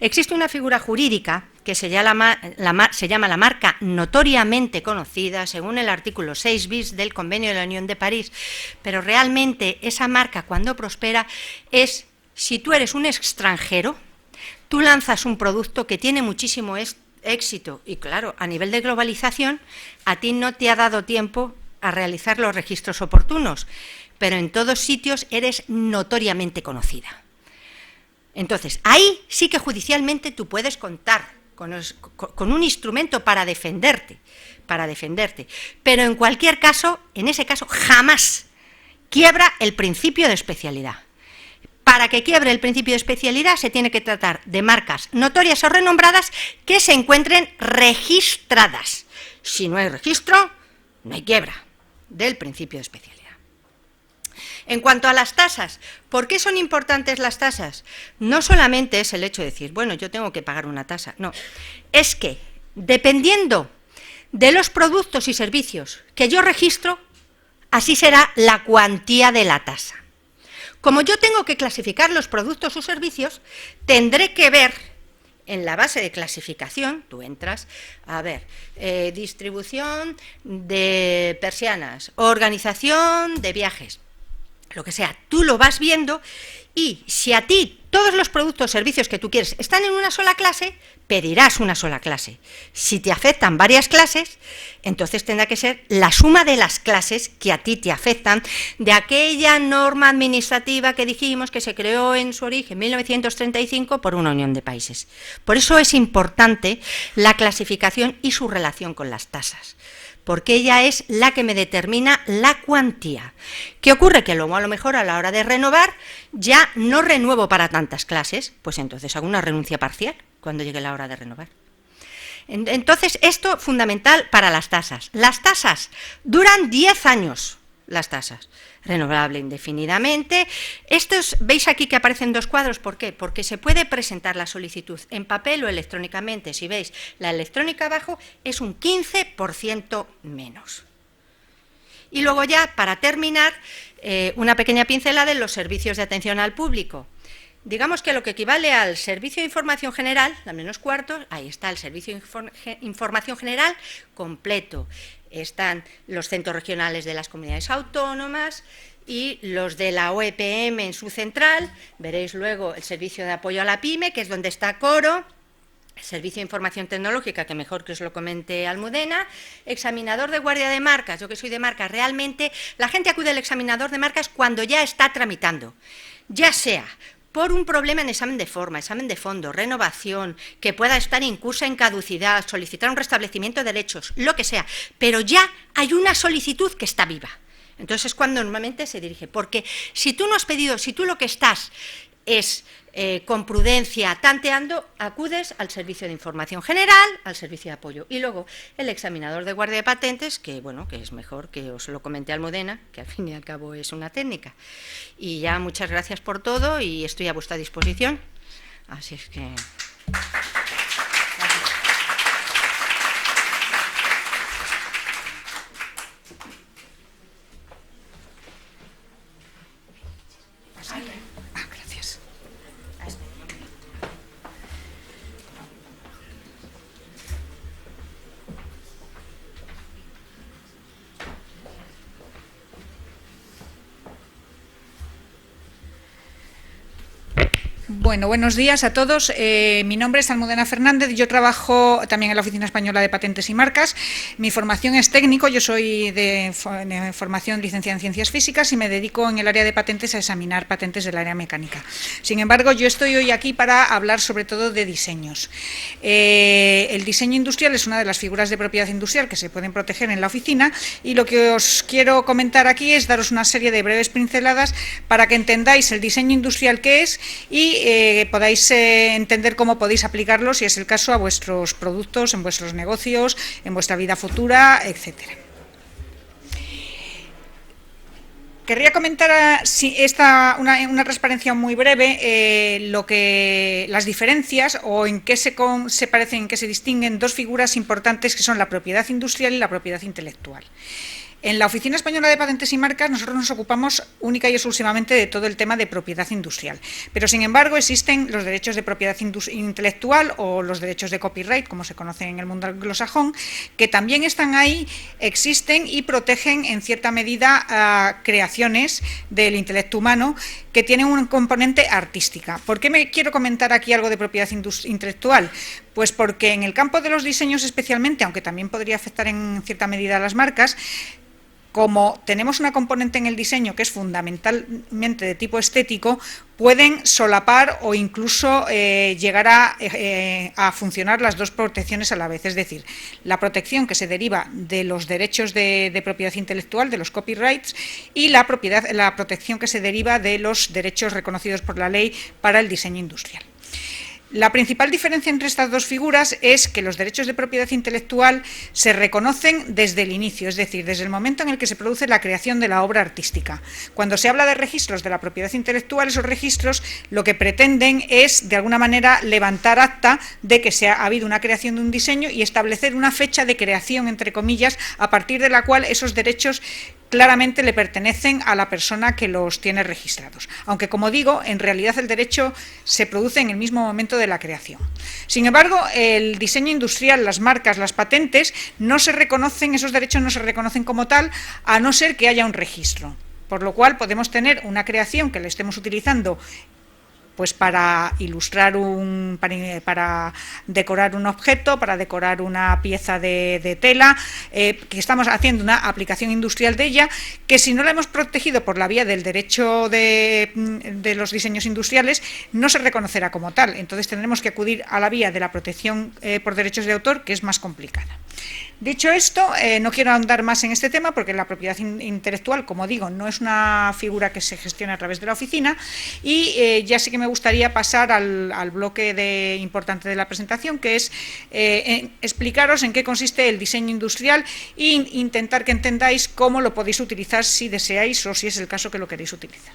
Existe una figura jurídica que se llama la marca notoriamente conocida, según el artículo 6 bis del Convenio de la Unión de París, pero realmente esa marca, cuando prospera, es si tú eres un extranjero, tú lanzas un producto que tiene muchísimo éxito y, claro, a nivel de globalización, a ti no te ha dado tiempo a realizar los registros oportunos, pero en todos sitios eres notoriamente conocida. Entonces, ahí sí que judicialmente tú puedes contar con un instrumento para defenderte, pero en cualquier caso, en ese caso, jamás quiebra el principio de especialidad. Para que quiebre el principio de especialidad se tiene que tratar de marcas notorias o renombradas que se encuentren registradas. Si no hay registro, no hay quiebra del principio de especialidad. En cuanto a las tasas, ¿por qué son importantes las tasas? No solamente es el hecho de decir, bueno, yo tengo que pagar una tasa, no, es que dependiendo de los productos y servicios que yo registro, así será la cuantía de la tasa. Como yo tengo que clasificar los productos o servicios, tendré que ver en la base de clasificación, tú entras a ver, distribución de persianas, organización de viajes, lo que sea, tú lo vas viendo Y si a ti todos los productos o servicios que tú quieres están en una sola clase, pedirás una sola clase. Si te afectan varias clases, entonces tendrá que ser la suma de las clases que a ti te afectan de aquella norma administrativa que dijimos que se creó en su origen en 1935 por una unión de países. Por eso es importante la clasificación y su relación con las tasas, porque ella es la que me determina la cuantía. ¿Qué ocurre? Que luego a lo mejor a la hora de renovar ya no renuevo para tantas clases, pues entonces hago una renuncia parcial cuando llegue la hora de renovar. Entonces, esto es fundamental para las tasas. Las tasas duran 10 años, las tasas. Renovable indefinidamente. Estos, veis aquí que aparecen dos cuadros, ¿por qué? Porque se puede presentar la solicitud en papel o electrónicamente. Si veis, la electrónica abajo es un 15% menos. Y luego ya, para terminar, una pequeña pincelada en los servicios de atención al público. Digamos que lo que equivale al servicio de información general, al menos cuartos, ahí está el servicio de información general completo. Están los centros regionales de las comunidades autónomas y los de la OEPM en su central. Veréis luego el servicio de apoyo a la PYME, que es donde está Coro, el servicio de información tecnológica, que mejor que os lo comente Almudena, examinador de guardia de marcas. Yo que soy de marcas, realmente la gente acude al examinador de marcas cuando ya está tramitando, ya sea por un problema en examen de forma, examen de fondo, renovación, que pueda estar incursa en caducidad, solicitar un restablecimiento de derechos, lo que sea, pero ya hay una solicitud que está viva. Entonces es cuando normalmente se dirige, porque si tú no has pedido, si tú lo que estás es con prudencia tanteando, acudes al servicio de información general, al servicio de apoyo, y luego el examinador de guardia de patentes, que bueno, que es mejor que os lo comente Almudena, que al fin y al cabo es una técnica. Y ya muchas gracias por todo y estoy a vuestra disposición, así es que... Bueno, buenos días a todos. Mi nombre es Almudena Fernández, yo trabajo también en la Oficina Española de Patentes y Marcas. Mi formación es técnico, yo soy de formación licenciada en Ciencias Físicas y me dedico en el área de patentes a examinar patentes del área mecánica. Sin embargo, yo estoy hoy aquí para hablar sobre todo de diseños. El diseño industrial es una de las figuras de propiedad industrial que se pueden proteger en la oficina y lo que os quiero comentar aquí es daros una serie de breves pinceladas para que entendáis el diseño industrial que es y podáis entender cómo podéis aplicarlo, si es el caso, a vuestros productos, en vuestros negocios, en vuestra vida futura, etcétera. Querría comentar una transparencia muy breve, las diferencias o en qué se parecen, en qué se distinguen dos figuras importantes que son la propiedad industrial y la propiedad intelectual. En la Oficina Española de Patentes y Marcas nosotros nos ocupamos única y exclusivamente de todo el tema de propiedad industrial, pero sin embargo existen los derechos de propiedad intelectual o los derechos de copyright, como se conocen en el mundo anglosajón, que también están ahí, existen y protegen en cierta medida a creaciones del intelecto humano que tienen un componente artística. ¿Por qué me quiero comentar aquí algo de propiedad intelectual? Pues porque en el campo de los diseños especialmente, aunque también podría afectar en cierta medida a las marcas, como tenemos una componente en el diseño que es fundamentalmente de tipo estético, pueden solapar o incluso llegar a funcionar las dos protecciones a la vez. Es decir, la protección que se deriva de los derechos de propiedad intelectual, de los copyrights, y la protección que se deriva de los derechos reconocidos por la ley para el diseño industrial. La principal diferencia entre estas dos figuras es que los derechos de propiedad intelectual se reconocen desde el inicio, es decir, desde el momento en el que se produce la creación de la obra artística. Cuando se habla de registros de la propiedad intelectual, esos registros lo que pretenden es, de alguna manera, levantar acta de que ha habido una creación de un diseño y establecer una fecha de creación, entre comillas, a partir de la cual esos derechos claramente le pertenecen a la persona que los tiene registrados. Aunque, como digo, en realidad el derecho se produce en el mismo momento de la creación. Sin embargo, el diseño industrial, las marcas, las patentes, no se reconocen, esos derechos no se reconocen como tal, a no ser que haya un registro. por lo cual podemos tener una creación que la estemos utilizando pues para ilustrar para decorar un objeto, para decorar una pieza de tela, que estamos haciendo una aplicación industrial de ella, que si no la hemos protegido por la vía del derecho de los diseños industriales, no se reconocerá como tal. Entonces tendremos que acudir a la vía de la protección por derechos de autor, que es más complicada. Dicho esto, no quiero ahondar más en este tema porque la propiedad intelectual, como digo, no es una figura que se gestiona a través de la oficina, y ya sí que me gustaría pasar al bloque importante de la presentación, que es explicaros en qué consiste el diseño industrial e intentar que entendáis cómo lo podéis utilizar si deseáis o si es el caso que lo queréis utilizar.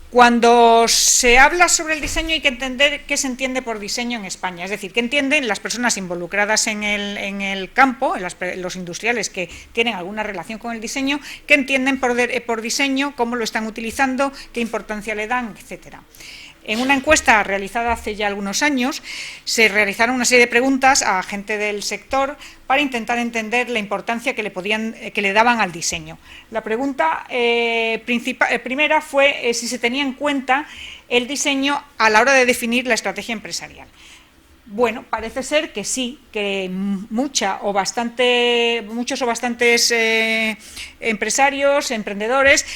Cuando se habla sobre el diseño hay que entender qué se entiende por diseño en España, es decir, qué entienden las personas involucradas en el campo, los industriales que tienen alguna relación con el diseño, qué entienden por diseño, cómo lo están utilizando, qué importancia le dan, etcétera. En una encuesta realizada hace ya algunos años, se realizaron una serie de preguntas a gente del sector para intentar entender la importancia que le daban al diseño. La pregunta primera fue si se tenía en cuenta el diseño a la hora de definir la estrategia empresarial. Bueno, parece ser que sí, que muchos o bastantes empresarios, emprendedores,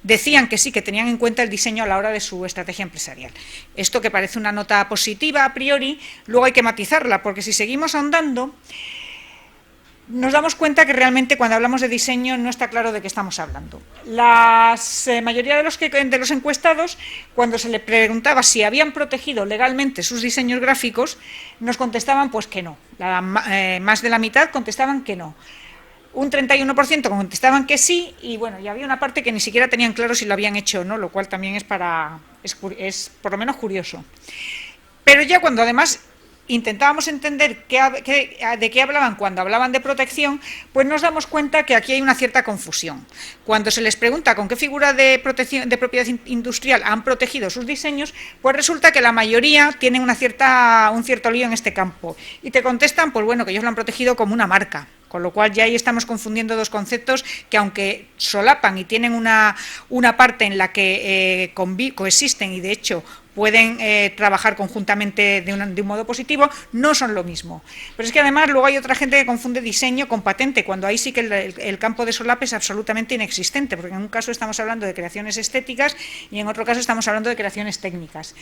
decían que sí, que tenían en cuenta el diseño a la hora de su estrategia empresarial. Esto, que parece una nota positiva a priori, luego hay que matizarla, porque si seguimos ahondando, nos damos cuenta que realmente cuando hablamos de diseño no está claro de qué estamos hablando. La mayoría de los encuestados, cuando se les preguntaba si habían protegido legalmente sus diseños gráficos, nos contestaban pues que no. Más de la mitad contestaban que no. Un 31% contestaban que sí, y bueno, y había una parte que ni siquiera tenían claro si lo habían hecho o no, lo cual también es por lo menos curioso. Pero ya cuando además intentábamos entender de qué hablaban cuando hablaban de protección, pues nos damos cuenta que aquí hay una cierta confusión. Cuando se les pregunta con qué figura de propiedad industrial han protegido sus diseños, pues resulta que la mayoría tienen un cierto lío en este campo, y te contestan pues bueno, que ellos lo han protegido como una marca. Con lo cual ya ahí estamos confundiendo dos conceptos que, aunque solapan y tienen una parte en la que coexisten y de hecho pueden trabajar conjuntamente de un modo positivo, no son lo mismo. Pero es que además luego hay otra gente que confunde diseño con patente, cuando ahí sí que el campo de solape es absolutamente inexistente, porque en un caso estamos hablando de creaciones estéticas y en otro caso estamos hablando de creaciones técnicas.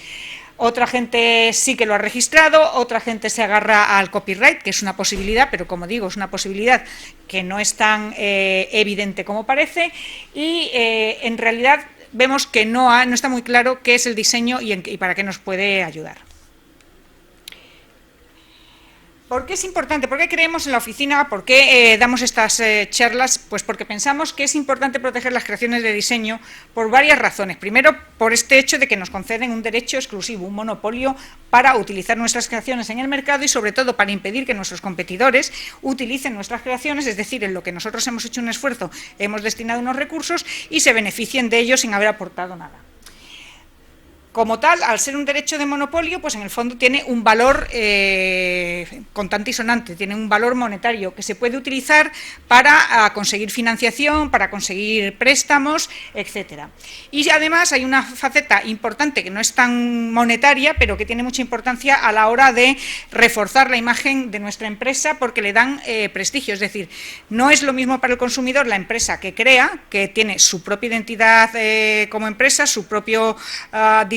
Otra gente sí que lo ha registrado, otra gente se agarra al copyright, que es una posibilidad, pero como digo, es una posibilidad que no es tan evidente como parece, y en realidad vemos que no está muy claro qué es el diseño y para qué nos puede ayudar. ¿Por qué es importante? ¿Por qué creemos en la oficina? ¿Por qué damos estas charlas? Pues porque pensamos que es importante proteger las creaciones de diseño por varias razones. Primero, por este hecho de que nos conceden un derecho exclusivo, un monopolio para utilizar nuestras creaciones en el mercado, y sobre todo para impedir que nuestros competidores utilicen nuestras creaciones, es decir, en lo que nosotros hemos hecho un esfuerzo, hemos destinado unos recursos y se beneficien de ellos sin haber aportado nada. Como tal, al ser un derecho de monopolio, pues en el fondo tiene un valor contante y sonante, tiene un valor monetario que se puede utilizar para conseguir financiación, para conseguir préstamos, etcétera. Y además hay una faceta importante que no es tan monetaria, pero que tiene mucha importancia a la hora de reforzar la imagen de nuestra empresa, porque le dan prestigio. Es decir, no es lo mismo para el consumidor la empresa que crea, que tiene su propia identidad como empresa, su propio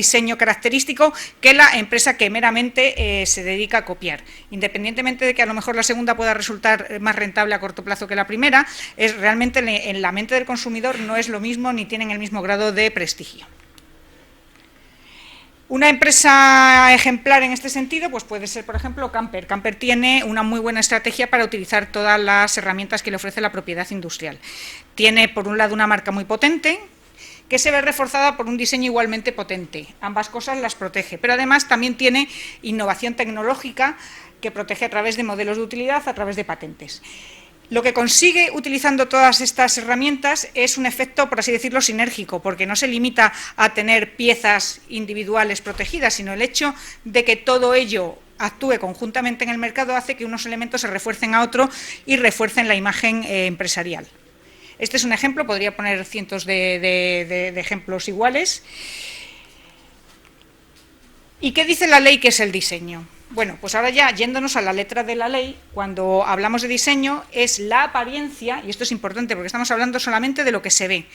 diseño característico, que la empresa que meramente se dedica a copiar. Independientemente de que a lo mejor la segunda pueda resultar más rentable a corto plazo que la primera, es realmente en la mente del consumidor no es lo mismo ni tienen el mismo grado de prestigio. Una empresa ejemplar en este sentido pues puede ser, por ejemplo, Camper. Camper tiene una muy buena estrategia para utilizar todas las herramientas que le ofrece la propiedad industrial. Tiene, por un lado, una marca muy potente, que se ve reforzada por un diseño igualmente potente. Ambas cosas las protege, pero además también tiene innovación tecnológica que protege a través de modelos de utilidad, a través de patentes. Lo que consigue utilizando todas estas herramientas es un efecto, por así decirlo, sinérgico, porque no se limita a tener piezas individuales protegidas, sino el hecho de que todo ello actúe conjuntamente en el mercado hace que unos elementos se refuercen a otro y refuercen la imagen empresarial. Este es un ejemplo, podría poner cientos de ejemplos iguales. ¿Y qué dice la ley que es el diseño? Bueno, pues ahora ya yéndonos a la letra de la ley, cuando hablamos de diseño es la apariencia, y esto es importante porque estamos hablando solamente de lo que se ve,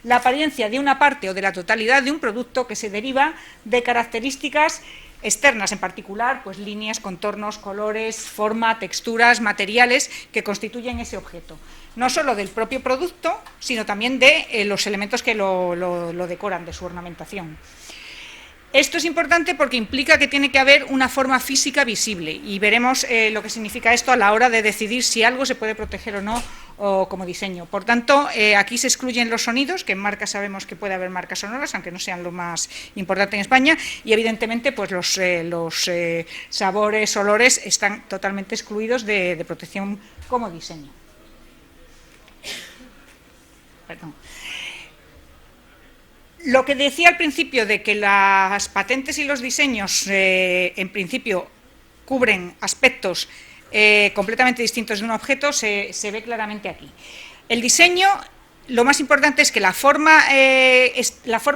la apariencia de una parte o de la totalidad de un producto que se deriva de características externas, en particular, pues líneas, contornos, colores, forma, texturas, materiales que constituyen ese objeto. No solo del propio producto, sino también de los elementos que lo decoran, de su ornamentación. Esto es importante porque implica que tiene que haber una forma física visible y veremos lo que significa esto a la hora de decidir si algo se puede proteger o no como diseño. Por tanto, aquí se excluyen los sonidos, que en marcas sabemos que puede haber marcas sonoras, aunque no sean lo más importante en España, y evidentemente pues los sabores, olores están totalmente excluidos de protección como diseño. Perdón. Lo que decía al principio de que las patentes y los diseños en principio cubren aspectos completamente distintos de un objeto se ve claramente aquí. El diseño, lo más importante es que la forma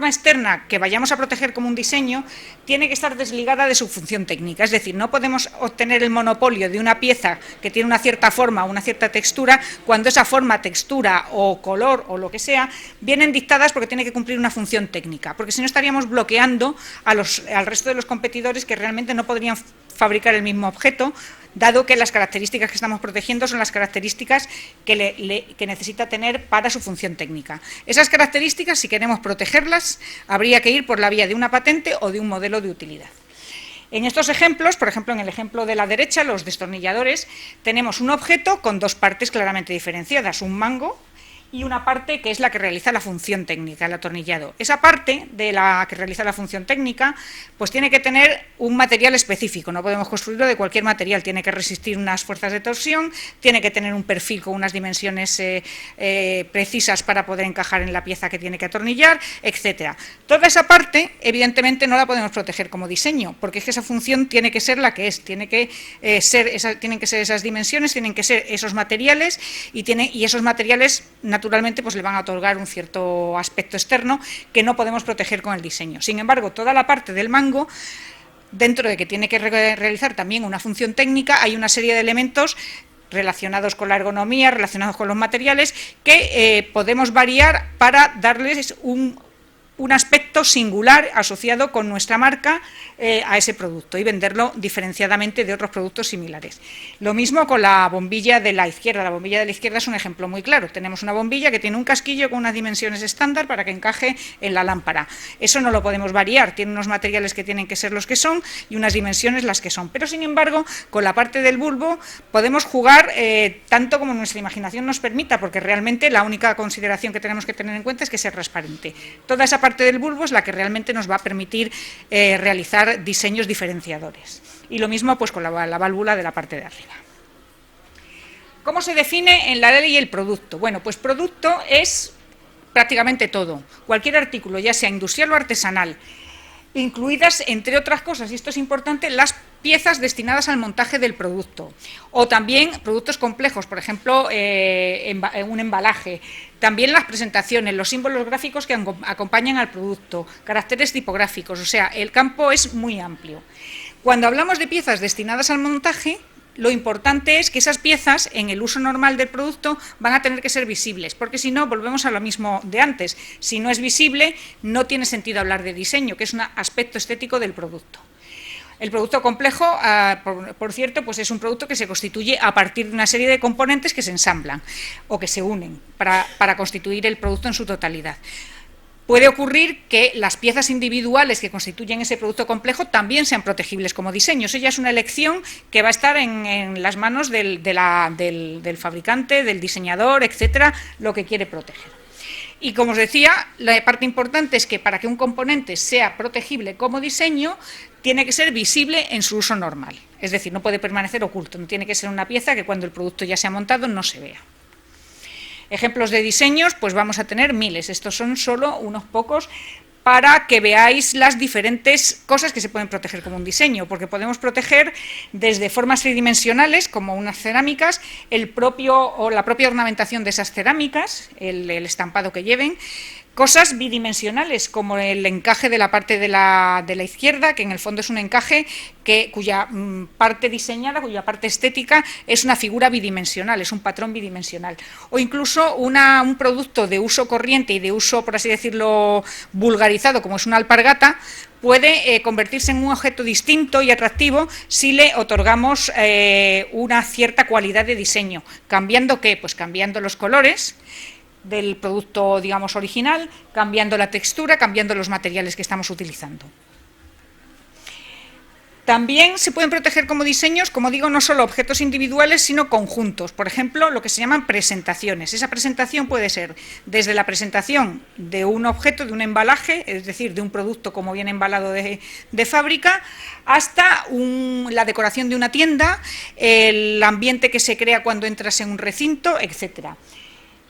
externa que vayamos a proteger como un diseño tiene que estar desligada de su función técnica, es decir, no podemos obtener el monopolio de una pieza que tiene una cierta forma o una cierta textura cuando esa forma, textura o color o lo que sea vienen dictadas porque tiene que cumplir una función técnica, porque si no estaríamos bloqueando al resto de los competidores que realmente no podrían fabricar el mismo objeto, dado que las características que estamos protegiendo son las características que necesita tener para su función técnica. Esas características, si queremos protegerlas, habría que ir por la vía de una patente o de un modelo de utilidad. En estos ejemplos, por ejemplo, en el ejemplo de la derecha, los destornilladores, tenemos un objeto con dos partes claramente diferenciadas, un mango y una parte que es la que realiza la función técnica, el atornillado. Esa parte de la que realiza la función técnica, pues tiene que tener un material específico, no podemos construirlo de cualquier material, tiene que resistir unas fuerzas de torsión, tiene que tener un perfil con unas dimensiones precisas para poder encajar en la pieza que tiene que atornillar, etcétera. Toda esa parte, evidentemente, no la podemos proteger como diseño, porque es que esa función tiene que ser la que es, tienen que ser esas dimensiones, tienen que ser esos materiales y esos materiales naturalmente pues le van a otorgar un cierto aspecto externo que no podemos proteger con el diseño. Sin embargo, toda la parte del mango, dentro de que tiene que realizar también una función técnica, hay una serie de elementos relacionados con la ergonomía, relacionados con los materiales, que podemos variar para darles un aspecto singular asociado con nuestra marca a ese producto y venderlo diferenciadamente de otros productos similares. Lo mismo con la bombilla de la izquierda. La bombilla de la izquierda es un ejemplo muy claro. Tenemos una bombilla que tiene un casquillo con unas dimensiones estándar para que encaje en la lámpara. Eso no lo podemos variar. Tiene unos materiales que tienen que ser los que son y unas dimensiones las que son. Pero, sin embargo, con la parte del bulbo podemos jugar tanto como nuestra imaginación nos permita, porque realmente la única consideración que tenemos que tener en cuenta es que sea transparente. Toda esa parte del bulbo es la que realmente nos va a permitir realizar diseños diferenciadores. Y lo mismo pues con la válvula de la parte de arriba. ¿Cómo se define en la ley el producto? Bueno, pues producto es prácticamente todo. Cualquier artículo, ya sea industrial o artesanal, incluidas, entre otras cosas, y esto es importante, las piezas destinadas al montaje del producto, o también productos complejos, por ejemplo, un embalaje, también las presentaciones, los símbolos gráficos que acompañan al producto, caracteres tipográficos, o sea, el campo es muy amplio. Cuando hablamos de piezas destinadas al montaje, lo importante es que esas piezas, en el uso normal del producto, van a tener que ser visibles, porque si no, volvemos a lo mismo de antes. Si no es visible, no tiene sentido hablar de diseño, que es un aspecto estético del producto. El producto complejo, por cierto, pues es un producto que se constituye a partir de una serie de componentes que se ensamblan o que se unen para constituir el producto en su totalidad. Puede ocurrir que las piezas individuales que constituyen ese producto complejo también sean protegibles como diseño. Eso ya es una elección que va a estar en las manos del fabricante, del diseñador, etcétera, lo que quiere proteger. Y como os decía, la parte importante es que para que un componente sea protegible como diseño, tiene que ser visible en su uso normal. Es decir, no puede permanecer oculto, no tiene que ser una pieza que cuando el producto ya se ha montado no se vea. Ejemplos de diseños, pues vamos a tener miles. Estos son solo unos pocos para que veáis las diferentes cosas que se pueden proteger como un diseño, porque podemos proteger desde formas tridimensionales, como unas cerámicas, la propia ornamentación de esas cerámicas, el estampado que lleven, cosas bidimensionales, como el encaje de la parte de la izquierda, que en el fondo es un encaje cuya parte diseñada, cuya parte estética es una figura bidimensional, es un patrón bidimensional. O incluso un producto de uso corriente y de uso, por así decirlo, vulgarizado, como es una alpargata, puede convertirse en un objeto distinto y atractivo si le otorgamos una cierta cualidad de diseño. ¿Cambiando qué? Pues cambiando los colores del producto, digamos, original, cambiando la textura, cambiando los materiales que estamos utilizando. También se pueden proteger como diseños, como digo, no solo objetos individuales, sino conjuntos. Por ejemplo, lo que se llaman presentaciones. Esa presentación puede ser desde la presentación de un objeto, de un embalaje, es decir, de un producto como bien embalado de fábrica, hasta la decoración de una tienda, el ambiente que se crea cuando entras en un recinto, etcétera.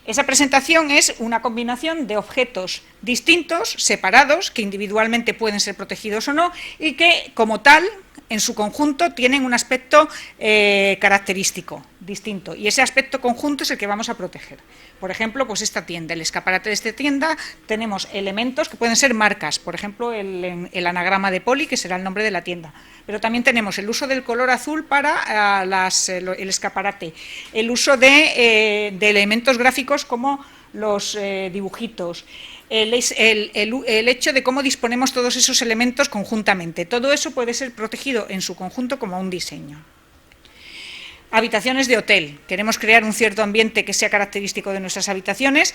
Esa presentación es una combinación de objetos distintos, separados, que individualmente pueden ser protegidos o no, y que, como tal, en su conjunto, tienen un aspecto característico, distinto. Y ese aspecto conjunto es el que vamos a proteger. Por ejemplo, pues esta tienda, el escaparate de esta tienda, tenemos elementos que pueden ser marcas, por ejemplo, el anagrama de Poli, que será el nombre de la tienda. Pero también tenemos el uso del color azul para el escaparate, el uso de elementos gráficos como los dibujitos, el hecho de cómo disponemos todos esos elementos conjuntamente. Todo eso puede ser protegido en su conjunto como un diseño. Habitaciones de hotel. Queremos crear un cierto ambiente que sea característico de nuestras habitaciones.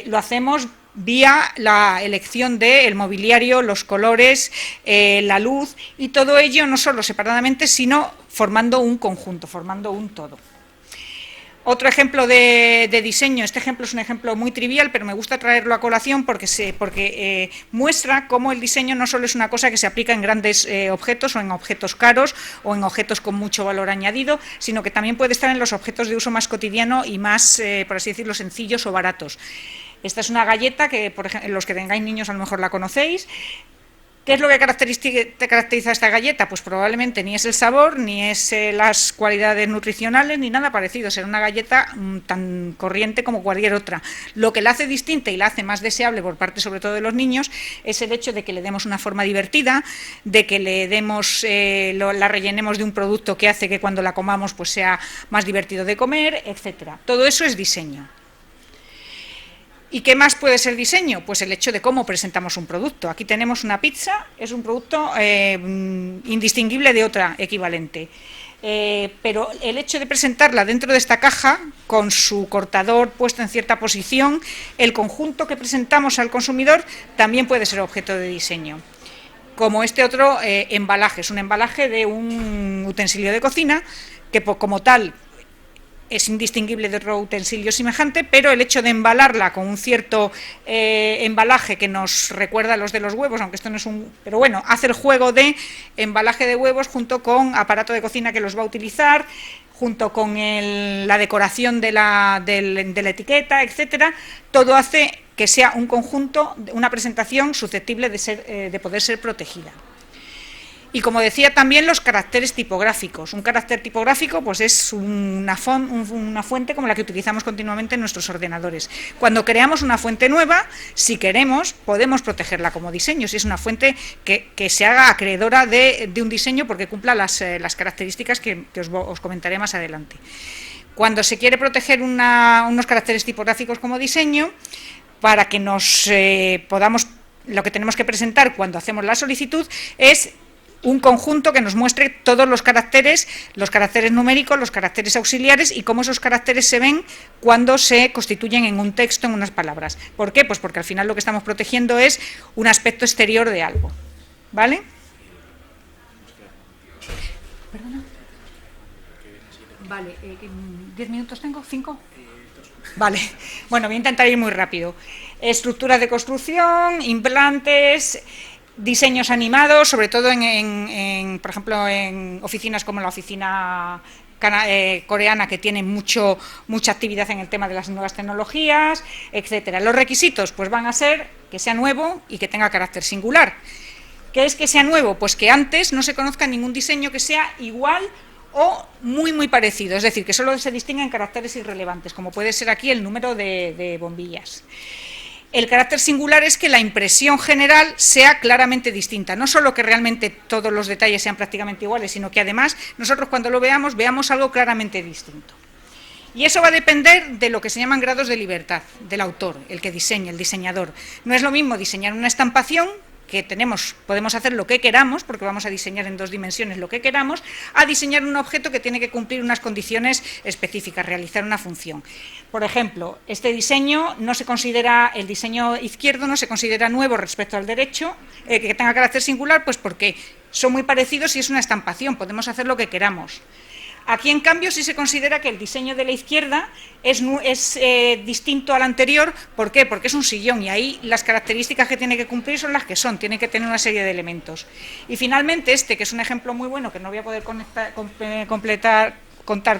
Lo hacemos vía la elección del mobiliario, los colores, la luz, y todo ello no solo separadamente, sino formando un conjunto, formando un todo. Otro ejemplo de diseño, este ejemplo es un ejemplo muy trivial, pero me gusta traerlo a colación porque muestra cómo el diseño no solo es una cosa que se aplica en grandes objetos o en objetos caros o en objetos con mucho valor añadido, sino que también puede estar en los objetos de uso más cotidiano y más, por así decirlo, sencillos o baratos. Esta es una galleta que, por ejemplo, los que tengáis niños a lo mejor la conocéis. ¿Qué es lo que caracteriza a esta galleta? Pues probablemente ni es el sabor, ni es las cualidades nutricionales, ni nada parecido. Será una galleta tan corriente como cualquier otra. Lo que la hace distinta y la hace más deseable por parte sobre todo de los niños es el hecho de que le demos una forma divertida, de que le demos, la rellenemos de un producto que hace que cuando la comamos pues sea más divertido de comer, etcétera. Todo eso es diseño. ¿Y qué más puede ser diseño? Pues el hecho de cómo presentamos un producto. Aquí tenemos una pizza, es un producto indistinguible de otra equivalente. Pero el hecho de presentarla dentro de esta caja, con su cortador puesto en cierta posición, el conjunto que presentamos al consumidor también puede ser objeto de diseño. Como este otro embalaje, es un embalaje de un utensilio de cocina que como tal es indistinguible de otro utensilio semejante, pero el hecho de embalarla con un cierto embalaje que nos recuerda a los de los huevos, aunque esto no es un... Pero bueno, hace el juego de embalaje de huevos junto con aparato de cocina que los va a utilizar, junto con la decoración de la etiqueta, etcétera. Todo hace que sea un conjunto, una presentación susceptible de poder ser protegida. Y como decía también, los caracteres tipográficos. Un carácter tipográfico pues es una fuente como la que utilizamos continuamente en nuestros ordenadores. Cuando creamos una fuente nueva, si queremos, podemos protegerla como diseño, si es una fuente que se haga acreedora de un diseño porque cumpla las características que os comentaré más adelante. Cuando se quiere proteger unos caracteres tipográficos como diseño, para que lo que tenemos que presentar cuando hacemos la solicitud es un conjunto que nos muestre todos los caracteres numéricos, los caracteres auxiliares y cómo esos caracteres se ven cuando se constituyen en un texto, en unas palabras. ¿Por qué? Pues porque al final lo que estamos protegiendo es un aspecto exterior de algo. ¿Vale? ¿Perdona? Vale, ¿10 minutos tengo? ¿5? Vale, bueno, voy a intentar ir muy rápido. Estructuras de construcción, implantes, diseños animados, sobre todo por ejemplo, en oficinas como la oficina coreana que tiene mucha actividad en el tema de las nuevas tecnologías, etcétera. Los requisitos pues van a ser que sea nuevo y que tenga carácter singular. ¿Qué es que sea nuevo? Pues que antes no se conozca ningún diseño que sea igual o muy parecido, es decir, que solo se distinguen caracteres irrelevantes, como puede ser aquí el número de bombillas. El carácter singular es que la impresión general sea claramente distinta, no solo que realmente todos los detalles sean prácticamente iguales, sino que además nosotros cuando lo veamos algo claramente distinto. Y eso va a depender de lo que se llaman grados de libertad del autor, el que diseña, el diseñador. No es lo mismo diseñar una estampación, que podemos hacer lo que queramos, porque vamos a diseñar en 2 dimensiones lo que queramos, a diseñar un objeto que tiene que cumplir unas condiciones específicas, realizar una función. Por ejemplo, este diseño el diseño izquierdo no se considera nuevo respecto al derecho, que tenga carácter singular, pues porque son muy parecidos y es una estampación, podemos hacer lo que queramos. Aquí, en cambio, sí se considera que el diseño de la izquierda es distinto al anterior. ¿Por qué? Porque es un sillón y ahí las características que tiene que cumplir son las que son, tiene que tener una serie de elementos. Y finalmente este, que es un ejemplo muy bueno, que no voy a poder contar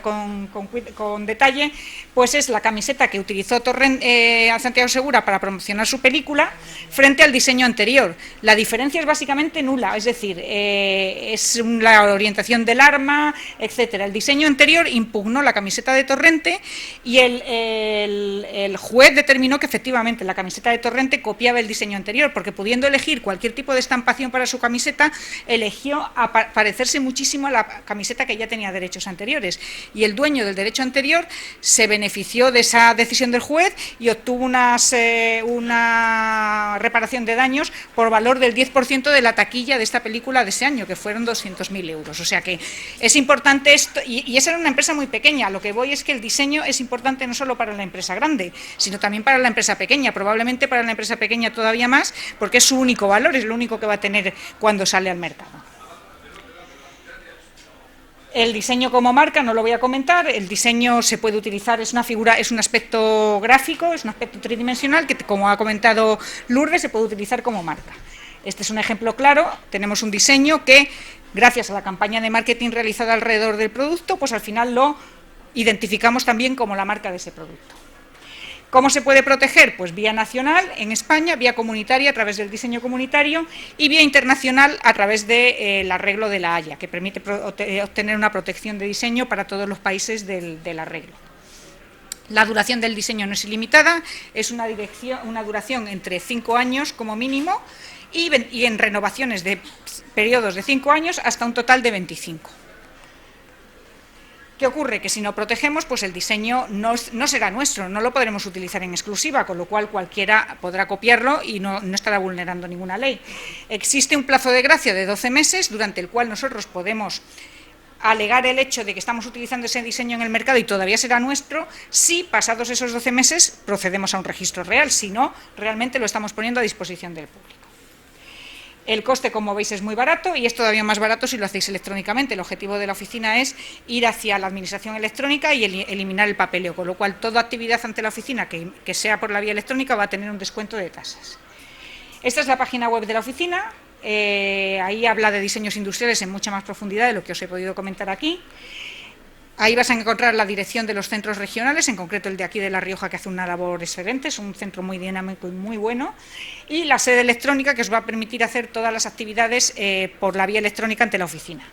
con detalle, pues es la camiseta que utilizó Santiago Segura para promocionar su película frente al diseño anterior. La diferencia es básicamente nula, es decir, es la orientación del arma, etcétera. El diseño anterior impugnó la camiseta de Torrente y el juez determinó que efectivamente la camiseta de Torrente copiaba el diseño anterior, porque pudiendo elegir cualquier tipo de estampación para su camiseta, eligió parecerse muchísimo a la camiseta que ya tenía derechos anteriores. Y el dueño del derecho anterior se benefició de esa decisión del juez y obtuvo una reparación de daños por valor del 10% de la taquilla de esta película de ese año, que fueron 200.000 euros. O sea que es importante esto, y esa era una empresa muy pequeña. Lo que voy es que el diseño es importante no solo para la empresa grande, sino también para la empresa pequeña, probablemente para la empresa pequeña todavía más, porque es su único valor, es lo único que va a tener cuando sale al mercado. El diseño como marca no lo voy a comentar, el diseño se puede utilizar, es una figura, es un aspecto gráfico, es un aspecto tridimensional que, como ha comentado Lourdes, se puede utilizar como marca. Este es un ejemplo claro, tenemos un diseño que, gracias a la campaña de marketing realizada alrededor del producto, pues al final lo identificamos también como la marca de ese producto. ¿Cómo se puede proteger? Pues vía nacional en España, vía comunitaria a través del diseño comunitario y vía internacional a través del arreglo de la Haya, que permite obtener una protección de diseño para todos los países del arreglo. La duración del diseño no es ilimitada, es una duración entre 5 años como mínimo y en renovaciones de periodos de 5 años hasta un total de 25. ¿Qué ocurre? Que si no protegemos, pues el diseño no será nuestro, no lo podremos utilizar en exclusiva, con lo cual cualquiera podrá copiarlo y no estará vulnerando ninguna ley. Existe un plazo de gracia de 12 meses, durante el cual nosotros podemos alegar el hecho de que estamos utilizando ese diseño en el mercado y todavía será nuestro, si pasados esos 12 meses procedemos a un registro real, si no, realmente lo estamos poniendo a disposición del público. El coste, como veis, es muy barato y es todavía más barato si lo hacéis electrónicamente. El objetivo de la oficina es ir hacia la administración electrónica y eliminar el papeleo, con lo cual toda actividad ante la oficina que sea por la vía electrónica va a tener un descuento de tasas. Esta es la página web de la oficina, ahí habla de diseños industriales en mucha más profundidad de lo que os he podido comentar aquí. Ahí vas a encontrar la dirección de los centros regionales, en concreto el de aquí de La Rioja, que hace una labor excelente, es un centro muy dinámico y muy bueno, y la sede electrónica, que os va a permitir hacer todas las actividades por la vía electrónica ante la oficina.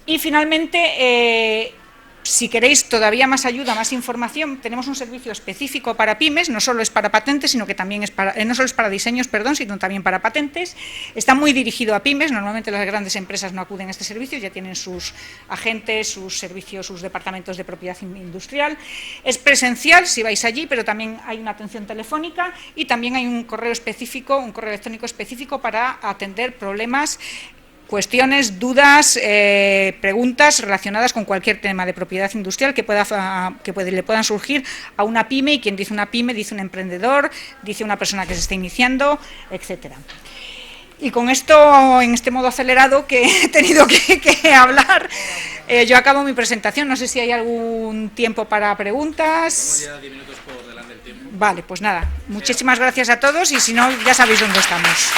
Y finalmente, si queréis todavía más ayuda, más información, tenemos un servicio específico para pymes, no solo es para patentes, sino que también es para, no solo es para diseños, sino también para patentes. Está muy dirigido a pymes, normalmente las grandes empresas no acuden a este servicio, ya tienen sus agentes, sus servicios, sus departamentos de propiedad industrial. Es presencial si vais allí, pero también hay una atención telefónica y también hay un correo específico, un correo electrónico específico para atender problemas, cuestiones, dudas, preguntas relacionadas con cualquier tema de propiedad industrial que le puedan surgir a una pyme, y quien dice una pyme dice un emprendedor, dice una persona que se está iniciando, etcétera. Y con esto, en este modo acelerado que he tenido que hablar, yo acabo mi presentación. No sé si hay algún tiempo para preguntas. Tenemos ya 10 minutos por delante del tiempo. Vale, pues nada, muchísimas gracias a todos y si no, ya sabéis dónde estamos.